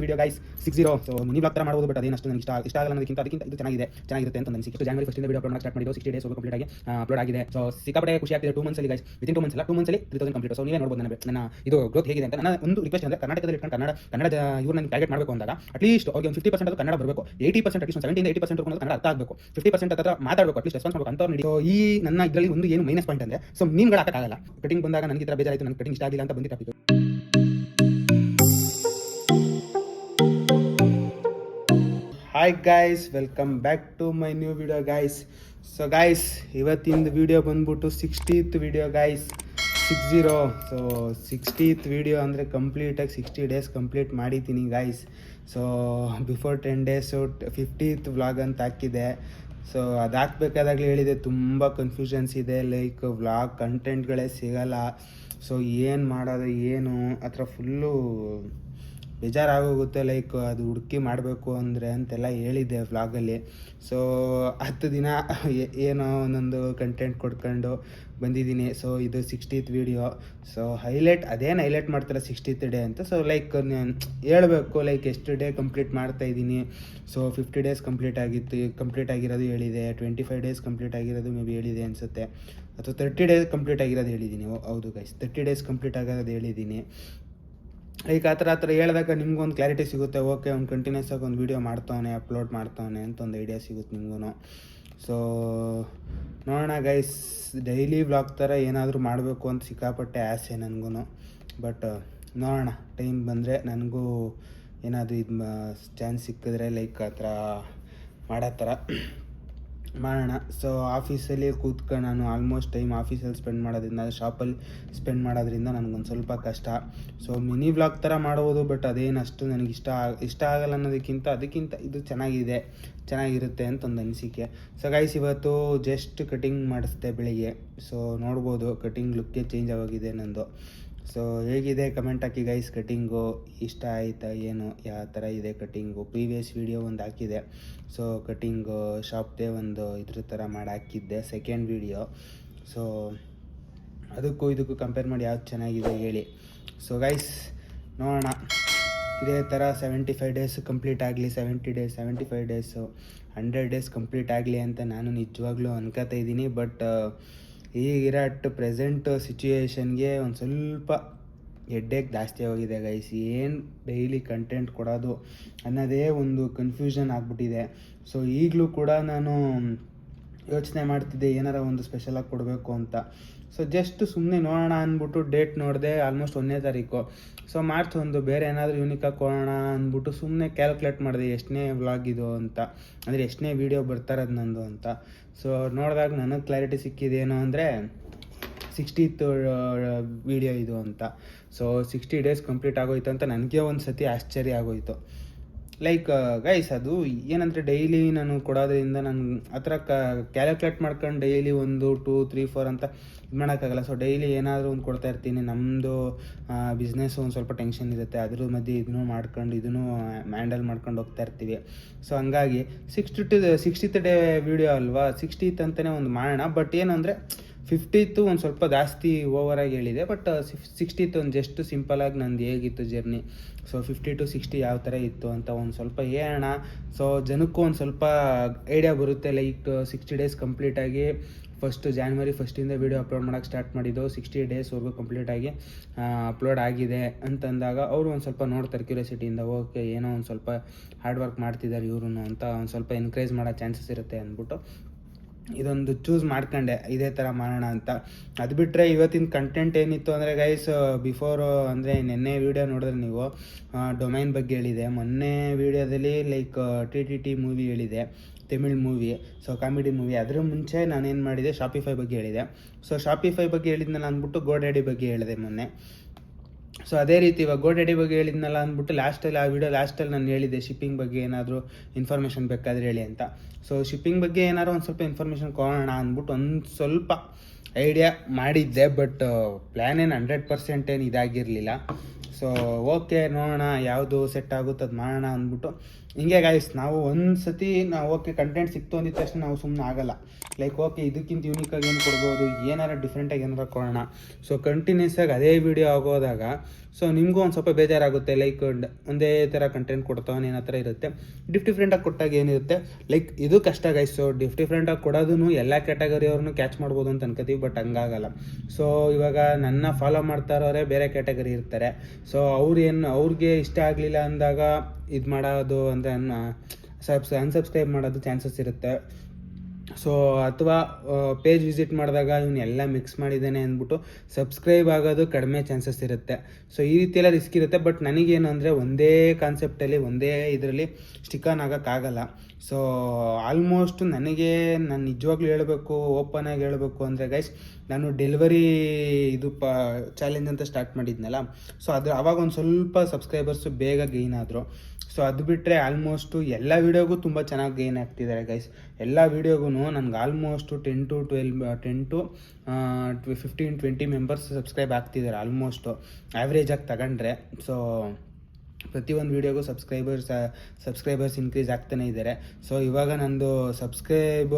Video guys 60 so mini blog ತರ ಮಾಡಬಹುದು but ಅದೇನಷ್ಟು ನನಗೆ ಇಷ್ಟ ಆಗಲ್ಲ ಅನ್ನೋದಕ್ಕಿಂತ ಇದು ಚೆನ್ನಾಗಿರುತ್ತೆ ಅಂತ ನನಗೆ ಸಿಕ್ಕಿತು. ಜಾನ್ವರಿ 1 ಇಂದ ವಿಡಿಯೋ ಅಪ್ಲೋಡ್ ಮಾಡಕ್ಕೆ ಸ್ಟಾರ್ಟ್ ಮಾಡಿದ್ದು 60 ಡೇಸ್ ಕಂಪ್ಲೀಟ್ ಆಗಿ ಅಪ್ಲೋಡ್ ಆಗಿದೆ. ಸೊ ಸಿಕ್ಕಾಪಟ್ಟೆ ಖುಷಿ ಆಗ್ತಿದೆ. 2 ಮಂತ್ಸ್ ಅಲ್ಲಿ ಗೈಸ್ ವಿತಿನ್ 2 ಮಂತ್ಸ್ ಅಲ್ಲ 2 ಮಂತ್ಸ್ ಅಲ್ಲಿ 3000 ಕಂಪ್ಲೀಟ್. ಸೊ ನೀವೇ ನೋಡಬಹುದು ನನ್ನ ಇದು ಗ್ರೋತ್ ಹೇಗಿದೆ ಅಂತ. ನನ್ನ ಒಂದು ರಿಕ್ವೆಸ್ಟ್ ಅಂದ್ರೆ ಕರ್ನಾಟಕದಲ್ಲಿ ಇಟ್ಕೊಂಡು ಕನ್ನಡ ಇವ್ರನ್ನ ಟಾರ್ಗೆಟ್ ಮಾಡಬೇಕು ಅಂದಾಗ ಅಟ್ಲೀಸ್ಟ್ ಅವ್ರಿಗೆ ಒಂದು 50% ಅದು ಕನ್ನಡ ಬರಬೇಕು. 80% ಅಟ್ಲೀಸ್ಟ್ 70 ಇಂದ 80% ಕನ್ನಡ ಅರ್ಥ ಆಗಬೇಕು. 50% ಹತ್ರ ಮಾತಾಡಬೇಕು, ಅಟ್ಲೀಸ್ಟ್ ರೆಸ್ಪಾನ್ಸ್ ಮಾಡಬೇಕು ಅಂತ ನೋಡಿ. ಸೊ ಈ ನನ್ನ ಇದರಲ್ಲಿ ಒಂದು ಏನು ಮೈನಸ್ ಪಾಯಿಂಟ್ ಅಂದ್ರೆ ಸೊ ಮೀಮ್ಗಳು ಹಾಕಕ್ಕಾಗಲ್ಲ. ಕಟಿಂಗ್ ಬಂದಾಗ ನನಗೆ ಈ ತರ ಬೇಜಾರಾಯಿತು, ನನಗೆ ಕಟಿಂಗ್ ಇಷ್ಟ ಆಗಿಲ್ಲ ಅಂತ ಬಂದಿತ್ತು topic. Hi guys, welcome back to my new video guys. So guys ಇವತ್ತಿಂದು ವಿಡಿಯೋ ಬಂದ್ಬಿಟ್ಟು 60th video guys, 60. So 60th video ಅಂದರೆ ಕಂಪ್ಲೀಟಾಗಿ 60 ಡೇಸ್ ಕಂಪ್ಲೀಟ್ ಮಾಡಿದ್ದೀನಿ guys. So before 10 days 50th vlog ಅಂತ ಹಾಕಿದೆ. ಸೊ ಅದು ಹಾಕ್ಬೇಕಾದಾಗಲೇ ಹೇಳಿದೆ ತುಂಬ ಕನ್ಫ್ಯೂಷನ್ಸ್ ಇದೆ, ಲೈಕ್ ವ್ಲಾಗ್ ಕಂಟೆಂಟ್ಗಳೇ ಸಿಗಲ್ಲ. ಸೊ ಏನು ಮಾಡೋದು ಏನು ಆ ಥರ ಫುಲ್ಲು ಬೇಜಾರಾಗೋಗುತ್ತೆ, ಲೈಕ್ ಅದು ಹುಡುಕಿ ಮಾಡಬೇಕು ಅಂದರೆ ಅಂತೆಲ್ಲ ಹೇಳಿದ್ದೆ ವ್ಲಾಗಲ್ಲಿ. ಸೊ 10 ದಿನ ಏನೋ ಒಂದೊಂದು ಕಂಟೆಂಟ್ ಕೊಡ್ಕೊಂಡು ಬಂದಿದ್ದೀನಿ. ಸೊ ಇದು 60th ವಿಡಿಯೋ. ಸೊ ಅದೇನು ಹೈಲೈಟ್ ಮಾಡ್ತಾರೆ 60th ಡೇ ಅಂತ. ಸೊ ಲೈಕ್ ಹೇಳಬೇಕು, ಲೈಕ್ ಎಷ್ಟು ಡೇ ಕಂಪ್ಲೀಟ್ ಮಾಡ್ತಾಯಿದ್ದೀನಿ. ಸೊ 50 ಡೇಸ್ ಕಂಪ್ಲೀಟ್ ಆಗಿರೋದು ಹೇಳಿದೆ, 25 ಡೇಸ್ ಕಂಪ್ಲೀಟ್ ಆಗಿರೋದು ಮೇ ಬಿ ಹೇಳಿದೆ ಅನಿಸುತ್ತೆ, ಅಥವಾ 30 ಡೇಸ್ ಕಂಪ್ಲೀಟ್ ಆಗಿರೋದು ಹೇಳಿದ್ದೀನಿ. ಹೌದು ಗೈಸ್, 30 ಡೇಸ್ ಕಂಪ್ಲೀಟ್ ಆಗಿರೋದು ಹೇಳಿದ್ದೀನಿ. ಲೈಕ್ ಆ ಥರ ಹೇಳಿದಾಗ ನಿಮ್ಗೊಂದು ಕ್ಲಾರಿಟಿ ಸಿಗುತ್ತೆ. ಓಕೆ, ಅವ್ನು ಕಂಟಿನ್ಯೂಸ್ ಆಗಿ ಒಂದು ವೀಡಿಯೋ ಮಾಡ್ತಾವನೆ, ಅಪ್ಲೋಡ್ ಮಾಡ್ತಾವನೆ ಅಂತ ಒಂದು ಐಡಿಯಾ ಸಿಗುತ್ತೆ ನಿಮಗೂ. ಸೊ ನೋಡೋಣ ಗೈಸ್, ಡೈಲಿ ವ್ಲಾಗ್ ಥರ ಏನಾದರೂ ಮಾಡಬೇಕು ಅಂತ ಸಿಕ್ಕಾಪಟ್ಟೆ ಆಸೆ ನನಗೂ. ಬಟ್ ನೋಡೋಣ, ಟೈಮ್ ಬಂದರೆ ನನಗೂ ಏನಾದರೂ ಇದು ಚಾನ್ಸ್ ಸಿಕ್ಕಿದ್ರೆ ಲೈಕ್ ಆ ಥರ ಮಾಡೋ ಥರ ಮಾಡೋಣ. ಸೊ ಆಫೀಸಲ್ಲಿ ಕೂತ್ಕೊಂಡು ನಾನು ಆಲ್ಮೋಸ್ಟ್ ಟೈಮ್ ಆಫೀಸಲ್ಲಿ ಸ್ಪೆಂಡ್ ಮಾಡೋದ್ರಿಂದ, ಶಾಪಲ್ಲಿ ಸ್ಪೆಂಡ್ ಮಾಡೋದ್ರಿಂದ ನನಗೊಂದು ಸ್ವಲ್ಪ ಕಷ್ಟ. ಸೊ ಮಿನಿ ವ್ಲಾಗ್ ಥರ ಮಾಡ್ಬೋದು, ಬಟ್ ಅದೇನಷ್ಟು ನನಗೆ ಇಷ್ಟ ಆಗಲ್ಲ ಅನ್ನೋದಕ್ಕಿಂತ ಅದಕ್ಕಿಂತ ಇದು ಚೆನ್ನಾಗಿರುತ್ತೆ ಅಂತ ಒಂದು ಅನಿಸಿಕೆ. ಸೊ ಗೈಸ್ ಇವತ್ತು ಜಸ್ಟ್ ಕಟಿಂಗ್ ಮಾಡಿಸ್ದೆ ಬೆಳಿಗ್ಗೆ. ಸೊ ನೋಡ್ಬೋದು ಕಟಿಂಗ್ ಲುಕ್ಕೇ ಚೇಂಜ್ ಆಗೋಗಿದೆ ನಂದು. ಸೊ ಹೇಗಿದೆ ಕಮೆಂಟ್ ಹಾಕಿ ಗೈಸ್. ಕಟಿಂಗು ಇಷ್ಟ ಆಯಿತಾ ಏನು, ಯಾವ ಥರ ಇದೆ ಕಟಿಂಗು. ಪ್ರೀವಿಯಸ್ ವೀಡಿಯೋ ಒಂದು ಹಾಕಿದೆ. ಸೊ ಕಟಿಂಗು ಶಾಪ್ದೇ ಒಂದು ಇದ್ರ ಥರ ಮಾಡಿ ಹಾಕಿದ್ದೆ, ಸೆಕೆಂಡ್ ವೀಡಿಯೋ. ಸೊ ಅದಕ್ಕೂ ಇದಕ್ಕೂ ಕಂಪೇರ್ ಮಾಡಿ ಯಾವ್ದು ಚೆನ್ನಾಗಿದೆ ಹೇಳಿ. ಸೊ ಗೈಸ್ ನೋಡೋಣ, ಇದೇ ಥರ 75 ಡೇಸ್ ಕಂಪ್ಲೀಟ್ ಆಗಲಿ, 75 ಡೇಸು 100 ಡೇಸ್ ಕಂಪ್ಲೀಟ್ ಆಗಲಿ ಅಂತ ನಾನು ನಿಜವಾಗ್ಲೂ ಅನ್ಕೋತಾ ಇದ್ದೀನಿ. ಬಟ್ ಈಗಿರೋ ಪ್ರೆಸೆಂಟ್ ಸಿಚುಯೇಷನ್ಗೆ ಒಂದು ಸ್ವಲ್ಪ ಹೆಡ್ಡೇಕ್ ಜಾಸ್ತಿ ಆಗೋಗಿದೆ ಗೈಸ್. ಏನು ಡೈಲಿ ಕಂಟೆಂಟ್ ಕೊಡೋದು ಅನ್ನೋದೇ ಒಂದು ಕನ್ಫ್ಯೂಷನ್ ಆಗಿಬಿಟ್ಟಿದೆ. ಸೊ ಈಗಲೂ ಕೂಡ ನಾನು ಯೋಚನೆ ಮಾಡ್ತಿದ್ದೆ ಏನಾರ ಒಂದು ಸ್ಪೆಷಲಾಗಿ ಕೊಡಬೇಕು ಅಂತ. ಸೊ ಜಸ್ಟ್ ಸುಮ್ಮನೆ ನೋಡೋಣ ಅಂದ್ಬಿಟ್ಟು ಡೇಟ್ ನೋಡಿದೆ, ಆಲ್ಮೋಸ್ಟ್ 1ನೇ ತಾರೀಕು. ಸೊ ಮಾರ್ಚ್ 1 ಬೇರೆ ಏನಾದರೂ ಯೂನಿಕಾಗಿ ಕೊಡೋಣ ಅಂದ್ಬಿಟ್ಟು ಸುಮ್ಮನೆ ಕ್ಯಾಲ್ಕುಲೇಟ್ ಮಾಡಿದೆ ಎಷ್ಟನೇ ವ್ಲಾಗ್ ಇದು ಅಂತ, ಅಂದರೆ ಎಷ್ಟನೇ ವೀಡಿಯೋ ಬರ್ತಾರದು ನಂದು ಅಂತ. ಸೊ ನೋಡಿದಾಗ ನನಗೆ ಕ್ಲಾರಿಟಿ ಸಿಕ್ಕಿದೇನು ಅಂದರೆ 60th ವೀಡಿಯೋ ಇದು ಅಂತ. ಸೊ 60 ಡೇಸ್ ಕಂಪ್ಲೀಟ್ ಆಗೋಯ್ತು ಅಂತ ನನಗೆ ಒಂದು ಸತಿ ಆಶ್ಚರ್ಯ ಆಗೋಯ್ತು. ಲೈಕ್ ಗೈಸ್ ಅದು ಏನಂದರೆ ಡೈಲಿ ನಾನು ಕೊಡೋದ್ರಿಂದ ನಾನು ಆ ಥರ ಕ್ಯಾಲ್ಕುಲೇಟ್ ಮಾಡ್ಕೊಂಡು ಡೈಲಿ 1, 2, 3, 4 ಅಂತ ಇದು ಮಾಡೋಕ್ಕಾಗಲ್ಲ. ಸೊ ಡೈಲಿ ಏನಾದರೂ ಒಂದು ಕೊಡ್ತಾ ಇರ್ತೀನಿ. ನಮ್ಮದು ಬಿಸ್ನೆಸ್ಸು ಒಂದು ಸ್ವಲ್ಪ ಟೆನ್ಷನ್ ಇರುತ್ತೆ, ಅದ್ರ ಮಧ್ಯೆ ಇದನ್ನು ಇದನ್ನು ಹ್ಯಾಂಡಲ್ ಮಾಡ್ಕೊಂಡು ಹೋಗ್ತಾ ಇರ್ತೀವಿ. ಸೊ ಹಂಗಾಗಿ 60th ಡೇ ವೀಡಿಯೋ ಅಲ್ವಾ, 60th ಅಂತಲೇ ಒಂದು ಮಾಡೋಣ. ಬಟ್ ಏನಂದರೆ 50th ಒಂದು ಸ್ವಲ್ಪ ಜಾಸ್ತಿ ಓವರಾಗಿ ಹೇಳಿದೆ. ಬಟ್ 60th ಒಂದು ಜಸ್ಟ್ ಸಿಂಪಲಾಗಿ ನಂದು ಹೇಗಿತ್ತು ಜರ್ನಿ. ಸೊ 50 to 60 ಯಾವ ಥರ ಇತ್ತು ಅಂತ ಒಂದು ಸ್ವಲ್ಪ ಹೇಳೋಣ. ಸೊ ಜನಕ್ಕೂ ಒಂದು ಸ್ವಲ್ಪ ಐಡಿಯಾ ಬರುತ್ತೆ. ಲೈಕ್ 60 ಡೇಸ್ ಕಂಪ್ಲೀಟಾಗಿ ಜಾನ್ವರಿ 1 ಇಂದ ವೀಡಿಯೋ ಅಪ್ಲೋಡ್ ಮಾಡೋಕ್ಕೆ ಸ್ಟಾರ್ಟ್ ಮಾಡಿದ್ದು, 60 ಡೇಸ್ವರೆಗೂ ಕಂಪ್ಲೀಟಾಗಿ ಅಪ್ಲೋಡ್ ಆಗಿದೆ ಅಂತಂದಾಗ ಅವರು ಒಂದು ಸ್ವಲ್ಪ ನೋಡ್ತಾರೆ ಕ್ಯೂರಿಯಾಸಿಟಿಯಿಂದ. ಓಕೆ, ಏನೋ ಒಂದು ಸ್ವಲ್ಪ ಹಾರ್ಡ್ ವರ್ಕ್ ಮಾಡ್ತಿದ್ದಾರೆ ಇವರು ಅಂತ ಒಂದು ಸ್ವಲ್ಪ ಎನ್ಕರೇಜ್ ಮಾಡೋ ಚಾನ್ಸಸ್ ಇರುತ್ತೆ ಅಂದ್ಬಿಟ್ಟು ಇದೊಂದು ಚೂಸ್ ಮಾಡ್ಕೊಂಡೆ ಇದೇ ಥರ ಮಾಡೋಣ ಅಂತ. ಅದು ಬಿಟ್ಟರೆ ಇವತ್ತಿನ ಕಂಟೆಂಟ್ ಏನಿತ್ತು ಅಂದರೆ ಗೈಸ್, ಬಿಫೋರು ಅಂದರೆ ನೆನ್ನೆ ವೀಡಿಯೋ ನೋಡಿದ್ರೆ ನೀವು ಡೊಮೈನ್ ಬಗ್ಗೆ ಹೇಳಿದೆ. ಮೊನ್ನೆ ವೀಡಿಯೋದಲ್ಲಿ ಲೈಕ್ TTT ಮೂವಿ ಹೇಳಿದೆ, Tamil movie. So comedy movie. ಅದ್ರ ಮುಂಚೆ ನಾನೇನು ಮಾಡಿದೆ, ಶಾಪಿಫೈ ಬಗ್ಗೆ ಹೇಳಿದೆ. ಸೊ ಶಾಪಿಫೈ ಬಗ್ಗೆ ಹೇಳಿದ್ನಲ್ಲ ಅಂದ್ಬಿಟ್ಟು GoDaddy ಬಗ್ಗೆ ಹೇಳಿದೆ ಮೊನ್ನೆ. ಸೊ ಅದೇ ರೀತಿ ಇವಾಗ GoDaddy ಬಗ್ಗೆ ಹೇಳಿದ್ನಲ್ಲ ಅಂದ್ಬಿಟ್ಟು ಲಾಸ್ಟಲ್ಲಿ ಆ ವಿಡಿಯೋ ಲಾಸ್ಟಲ್ಲಿ ನಾನು ಹೇಳಿದ್ದೆ ಶಿಪ್ಪಿಂಗ್ ಬಗ್ಗೆ ಏನಾದರೂ ಇನ್ಫಾರ್ಮೇಷನ್ ಬೇಕಾದರೆ ಹೇಳಿ ಅಂತ. ಸೊ ಶಿಪ್ಪಿಂಗ್ ಬಗ್ಗೆ ಏನಾದ್ರು ಒಂದು ಸ್ವಲ್ಪ ಇನ್ಫಾರ್ಮೇಷನ್ ಕೊಡೋಣ ಅಂದ್ಬಿಟ್ಟು ಒಂದು ಸ್ವಲ್ಪ ಐಡಿಯಾ ಮಾಡಿದ್ದೆ. ಬಟ್ ಪ್ಲ್ಯಾನ್ ಏನು 100% ಏನು ಇದಾಗಿರಲಿಲ್ಲ. ಸೊ ಓಕೆ ನೋಡೋಣ ಯಾವುದು ಸೆಟ್ ಆಗುತ್ತೆ ಅದು ಮಾಡೋಣ ಅಂದ್ಬಿಟ್ಟು ಹಿಂಗೆ ಗೈಸ್. ನಾವು ಒಂದು ಸತಿ ನಾವು ಓಕೆ ಕಂಟೆಂಟ್ ಸಿಕ್ತು ಅಂದಿದ ತಕ್ಷಣ ನಾವು ಸುಮ್ಮನೆ ಆಗಲ್ಲ. ಲೈಕ್ ಓಕೆ ಇದಕ್ಕಿಂತ ಯೂನಿಕಾಗಿ ಏನು ಕೊಡ್ಬೋದು, ಏನಾರ ಡಿಫ್ರೆಂಟಾಗಿ ಏನಾರ ಕೊಡೋಣ. ಸೊ ಕಂಟಿನ್ಯೂಸ್ ಆಗಿ ಅದೇ ವಿಡಿಯೋ ಆಗೋದಾಗ ಸೊ ನಿಮಗೂ ಒಂದು ಸ್ವಲ್ಪ ಬೇಜಾರಾಗುತ್ತೆ. ಲೈಕ್ ಒಂದೇ ಥರ ಕಂಟೆಂಟ್ ಕೊಡ್ತಾವನೆ ಏನೋ ಥರ ಇರುತ್ತೆ. ಡಿಫ್ರೆಂಟಾಗಿ ಕೊಟ್ಟಾಗ ಏನಿರುತ್ತೆ ಲೈಕ್ ಇದು ಕಷ್ಟ ಗೈಸ್. ಸೊ ಡಿಫ್ರೆಂಟಾಗಿ ಕೊಡೋದನ್ನು ಎಲ್ಲ ಕ್ಯಾಟಗರಿಯವ್ರನ್ನೂ ಕ್ಯಾಚ್ ಮಾಡ್ಬೋದು ಅಂತ ಅನ್ಕೋತೀವಿ, ಬಟ್ ಹಂಗಾಗಲ್ಲ. ಸೊ ಇವಾಗ ನನ್ನ ಫಾಲೋ ಮಾಡ್ತಾ ಇರೋರೇ ಬೇರೆ ಕ್ಯಾಟಗರಿ ಇರ್ತಾರೆ. ಸೊ ಅವ್ರಿಗೆ ಇಷ್ಟ ಆಗಲಿಲ್ಲ ಅಂದಾಗ ಇದು ಮಾಡೋದು ಅಂದರೆ ಅನ್ಸಬ್ಸ್ಕ್ರೈಬ್ ಮಾಡೋದು ಚಾನ್ಸಸ್ ಇರುತ್ತೆ. ಸೊ ಅಥವಾ ಪೇಜ್ ವಿಸಿಟ್ ಮಾಡಿದಾಗ ಇವನು ಎಲ್ಲ ಮಿಕ್ಸ್ ಮಾಡಿದ್ದಾನೆ ಅಂದ್ಬಿಟ್ಟು ಸಬ್ಸ್ಕ್ರೈಬ್ ಆಗೋದು ಕಡಿಮೆ ಚಾನ್ಸಸ್ ಇರುತ್ತೆ. ಸೊ ಈ ರೀತಿಯೆಲ್ಲ ರಿಸ್ಕ್ ಇರುತ್ತೆ. ಬಟ್ ನನಗೇನು ಅಂದರೆ ಒಂದೇ ಕಾನ್ಸೆಪ್ಟಲ್ಲಿ ಒಂದೇ ಇದರಲ್ಲಿ ಸ್ಟಿಕ್ ಆನ್ ಆಗೋಕ್ಕಾಗಲ್ಲ. ಸೊ ಆಲ್ಮೋಸ್ಟ್ ನನಗೆ ನಾನು ನಿಜವಾಗ್ಲೂ ಹೇಳಬೇಕು, ಓಪನ್ ಆಗಿ ಹೇಳಬೇಕು ಅಂದರೆ ಗೈಸ್, ನಾನು ಡೆಲಿವರಿ ಇದು ಚಾಲೆಂಜ್ ಅಂತ ಸ್ಟಾರ್ಟ್ ಮಾಡಿದ್ನಲ್ಲ. ಸೊ ಅವಾಗ ಒಂದು ಸ್ವಲ್ಪ ಸಬ್ಸ್ಕ್ರೈಬರ್ಸು ಬೇಗ ಗೇನ್ ಆದರು. ಸೊ ಅದು ಬಿಟ್ಟರೆ ಆಲ್ಮೋಸ್ಟು ಎಲ್ಲ ವೀಡಿಯೋಗೂ ತುಂಬ ಚೆನ್ನಾಗಿ ಗೇನ್ ಆಗ್ತಿದ್ದಾರೆ ಗೈಸ್. ಎಲ್ಲ ವೀಡಿಯೋಗೂ ನನಗೆ ಆಲ್ಮೋಸ್ಟು 10 to 15-20 ಮೆಂಬರ್ಸ್ ಸಬ್ಸ್ಕ್ರೈಬ್ ಆಗ್ತಿದ್ದಾರೆ ಆಲ್ಮೋಸ್ಟು ಆ್ಯಾವ್ರೇಜಾಗಿ ತಗೊಂಡ್ರೆ. ಸೊ ಪ್ರತಿಯೊಂದು ವೀಡಿಯೋಗೂ ಸಬ್ಸ್ಕ್ರೈಬರ್ಸ್ ಇನ್ಕ್ರೀಸ್ ಆಗ್ತಾನೆ ಇದ್ದಾರೆ. ಸೊ ಇವಾಗ ನಂದು ಸಬ್ಸ್ಕ್ರೈಬ್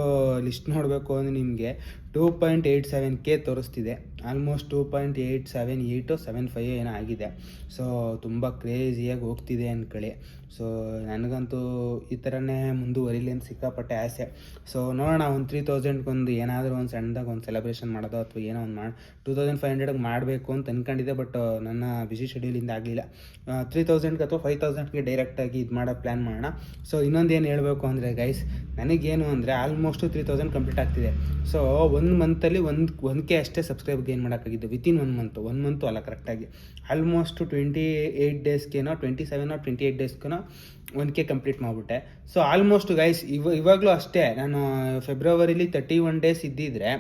ಲಿಸ್ಟ್ ನೋಡಬೇಕು ಅಂದರೆ ನಿಮಗೆ 2.87K ತೋರಿಸ್ತಿದೆ. ಆಲ್ಮೋಸ್ಟ್ 2.87875 ಏನೋ ಆಗಿದೆ. ಸೊ ತುಂಬ ಕ್ರೇಜಿಯಾಗಿ ಹೋಗ್ತಿದೆ ಅಂದ್ಕೊಳ್ಳಿ. ಸೊ ನನಗಂತೂ ಈ ಥರನೇ ಮುಂದುವರಿಲಿ ಅಂತ ಸಿಕ್ಕಾಪಟ್ಟೆ ಆಸೆ. ಸೊ ನೋಡೋಣ, ಒಂದು 3000ಗೊಂದು ಏನಾದರೂ ಒಂದು ಸಣ್ಣದಾಗಿ ಒಂದು ಸೆಲೆಬ್ರೇಷನ್ ಮಾಡೋದು ಅಥವಾ ಏನೋ ಒಂದು 2500ಗೆ ಮಾಡಬೇಕು ಅಂತ ಅಂದ್ಕೊಂಡಿದ್ದೆ. ಬಟ್ ನನ್ನ ಬಿಸಿ ಶೆಡ್ಯೂಲಿಂದ ಆಗಲಿಲ್ಲ. 3000ಗೆ ಅಥವಾ 5000ಗೆ ಡೈರೆಕ್ಟಾಗಿ ಇದು ಮಾಡೋ ಪ್ಲ್ಯಾನ್ ಮಾಡೋಣ. ಸೊ ಇನ್ನೊಂದು ಏನು ಹೇಳಬೇಕು ಅಂದರೆ ಗೈಸ್, ನನಗೇನು ಅಂದರೆ ಆಲ್ಮೋಸ್ಟು 3000 ಕಂಪ್ಲೀಟ್ ಆಗ್ತಿದೆ. ಸೊ 1 ಮಂತಲ್ಲಿ 1K ಅಷ್ಟೇ ಸಬ್ಸ್ಕ್ರೈಬ್ ಗೇನ್ ಮಾಡೋಕ್ಕಾಗಿದ್ದು ವಿತಿನ್ 1 ಮಂತು ಅಲ್ಲ, ಕರೆಕ್ಟಾಗಿ ಆಲ್ಮೋಸ್ಟ್ 28 ಡೇಸ್ಗೇನೋ 27 or 28 ಡೇಸ್ಗೇನೋ 1K ಕಂಪ್ಲೀಟ್ ಮಾಡಿಬಿಟ್ಟೆ. ಸೊ ಆಲ್ಮೋಸ್ಟ್ ಗೈಸ್ ಇವಾಗಲೂ ಅಷ್ಟೇ. ನಾನು ಫೆಬ್ರವರಿಲಿ 31 ಡೇಸ್ ಇದ್ದಿದ್ರೆ,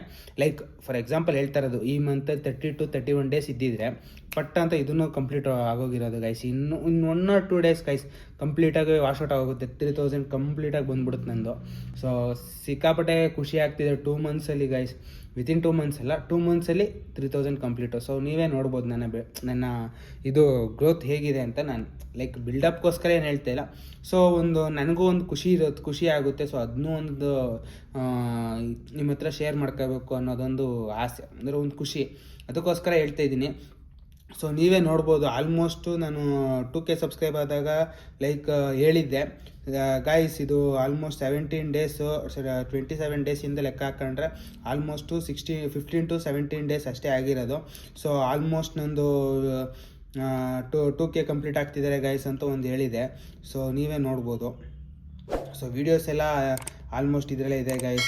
ಲೈಕ್ ಫಾರ್ ಎಕ್ಸಾಂಪಲ್ ಹೇಳ್ತಾ ಇರೋದು, ಈ ಮಂತಲ್ಲಿ 30 to 31 ಡೇಸ್ ಇದ್ದಿದ್ರೆ ಪಟ್ಟ ಅಂತ ಇದನ್ನು ಕಂಪ್ಲೀಟ್ ಆಗೋಗಿರೋದು ಗೈಸ್. ಇನ್ನು 1 or 2 ಡೇಸ್ ಗೈಸ್ ಕಂಪ್ಲೀಟಾಗಿ ವಾಶ್ಔಟ್ ಆಗೋಗುತ್ತೆ. 3000 ಕಂಪ್ಲೀಟಾಗಿ ಬಂದ್ಬಿಡುತ್ತೆ ನಂದು. ಸೊ ಸಿಕ್ಕಾಪಟ್ಟೆ ಖುಷಿ ಆಗ್ತಿದೆ 2 ಮಂತ್ಸಲ್ಲಿ ಗೈಸ್. ವಿತಿನ್ 2 ಮಂತ್ಸ್ ಅಲ್ಲ, 2 ಮಂತ್ಸಲ್ಲಿ 3000 ಕಂಪ್ಲೀಟು. ಸೊ ನೀವೇ ನೋಡ್ಬೋದು ನನ್ನ ಇದು ಗ್ರೋತ್ ಹೇಗಿದೆ ಅಂತ. ನಾನು ಲೈಕ್ ಬಿಲ್ಡಪ್ಗೋಸ್ಕರ ಏನು ಹೇಳ್ತಾ ಇಲ್ಲ. ಸೊ ನನಗೂ ಒಂದು ಖುಷಿ ಆಗುತ್ತೆ. ಸೊ ಅದನ್ನೂ ಒಂದು ನಿಮ್ಮ ಹತ್ರ ಶೇರ್ ಮಾಡ್ಕೋಬೇಕು ಅನ್ನೋದೊಂದು ಆಸೆ, ಅಂದರೆ ಒಂದು ಖುಷಿ, ಅದಕ್ಕೋಸ್ಕರ ಹೇಳ್ತಾ ಇದ್ದೀನಿ. ಸೊ ನೀವೇ ನೋಡ್ಬೋದು, ಆಲ್ಮೋಸ್ಟು ನಾನು 2K ಸಬ್ಸ್ಕ್ರೈಬ್ ಆದಾಗ ಲೈಕ್ ಹೇಳಿದ್ದೆ ಗಾಯ್ಸ್, ಇದು ಆಲ್ಮೋಸ್ಟ್ 17 ಡೇಸು 27 ಡೇಸಿಂದ ಲೆಕ್ಕ ಹಾಕೊಂಡ್ರೆ ಆಲ್ಮೋಸ್ಟು 15 to 17 ಡೇಸ್ ಅಷ್ಟೇ ಆಗಿರೋದು. ಸೊ ಆಲ್ಮೋಸ್ಟ್ ನಂದು 2K ಕಂಪ್ಲೀಟ್ ಆಗ್ತಿದ್ದಾರೆ ಗೈಸ್ ಅಂತ ಒಂದು ಹೇಳಿದೆ. ಸೊ ನೀವೇ ನೋಡ್ಬೋದು. ಸೊ ವೀಡಿಯೋಸ್ ಎಲ್ಲ ಆಲ್ಮೋಸ್ಟ್ ಇದರಲ್ಲೇ ಇದೆ ಗೈಸ್,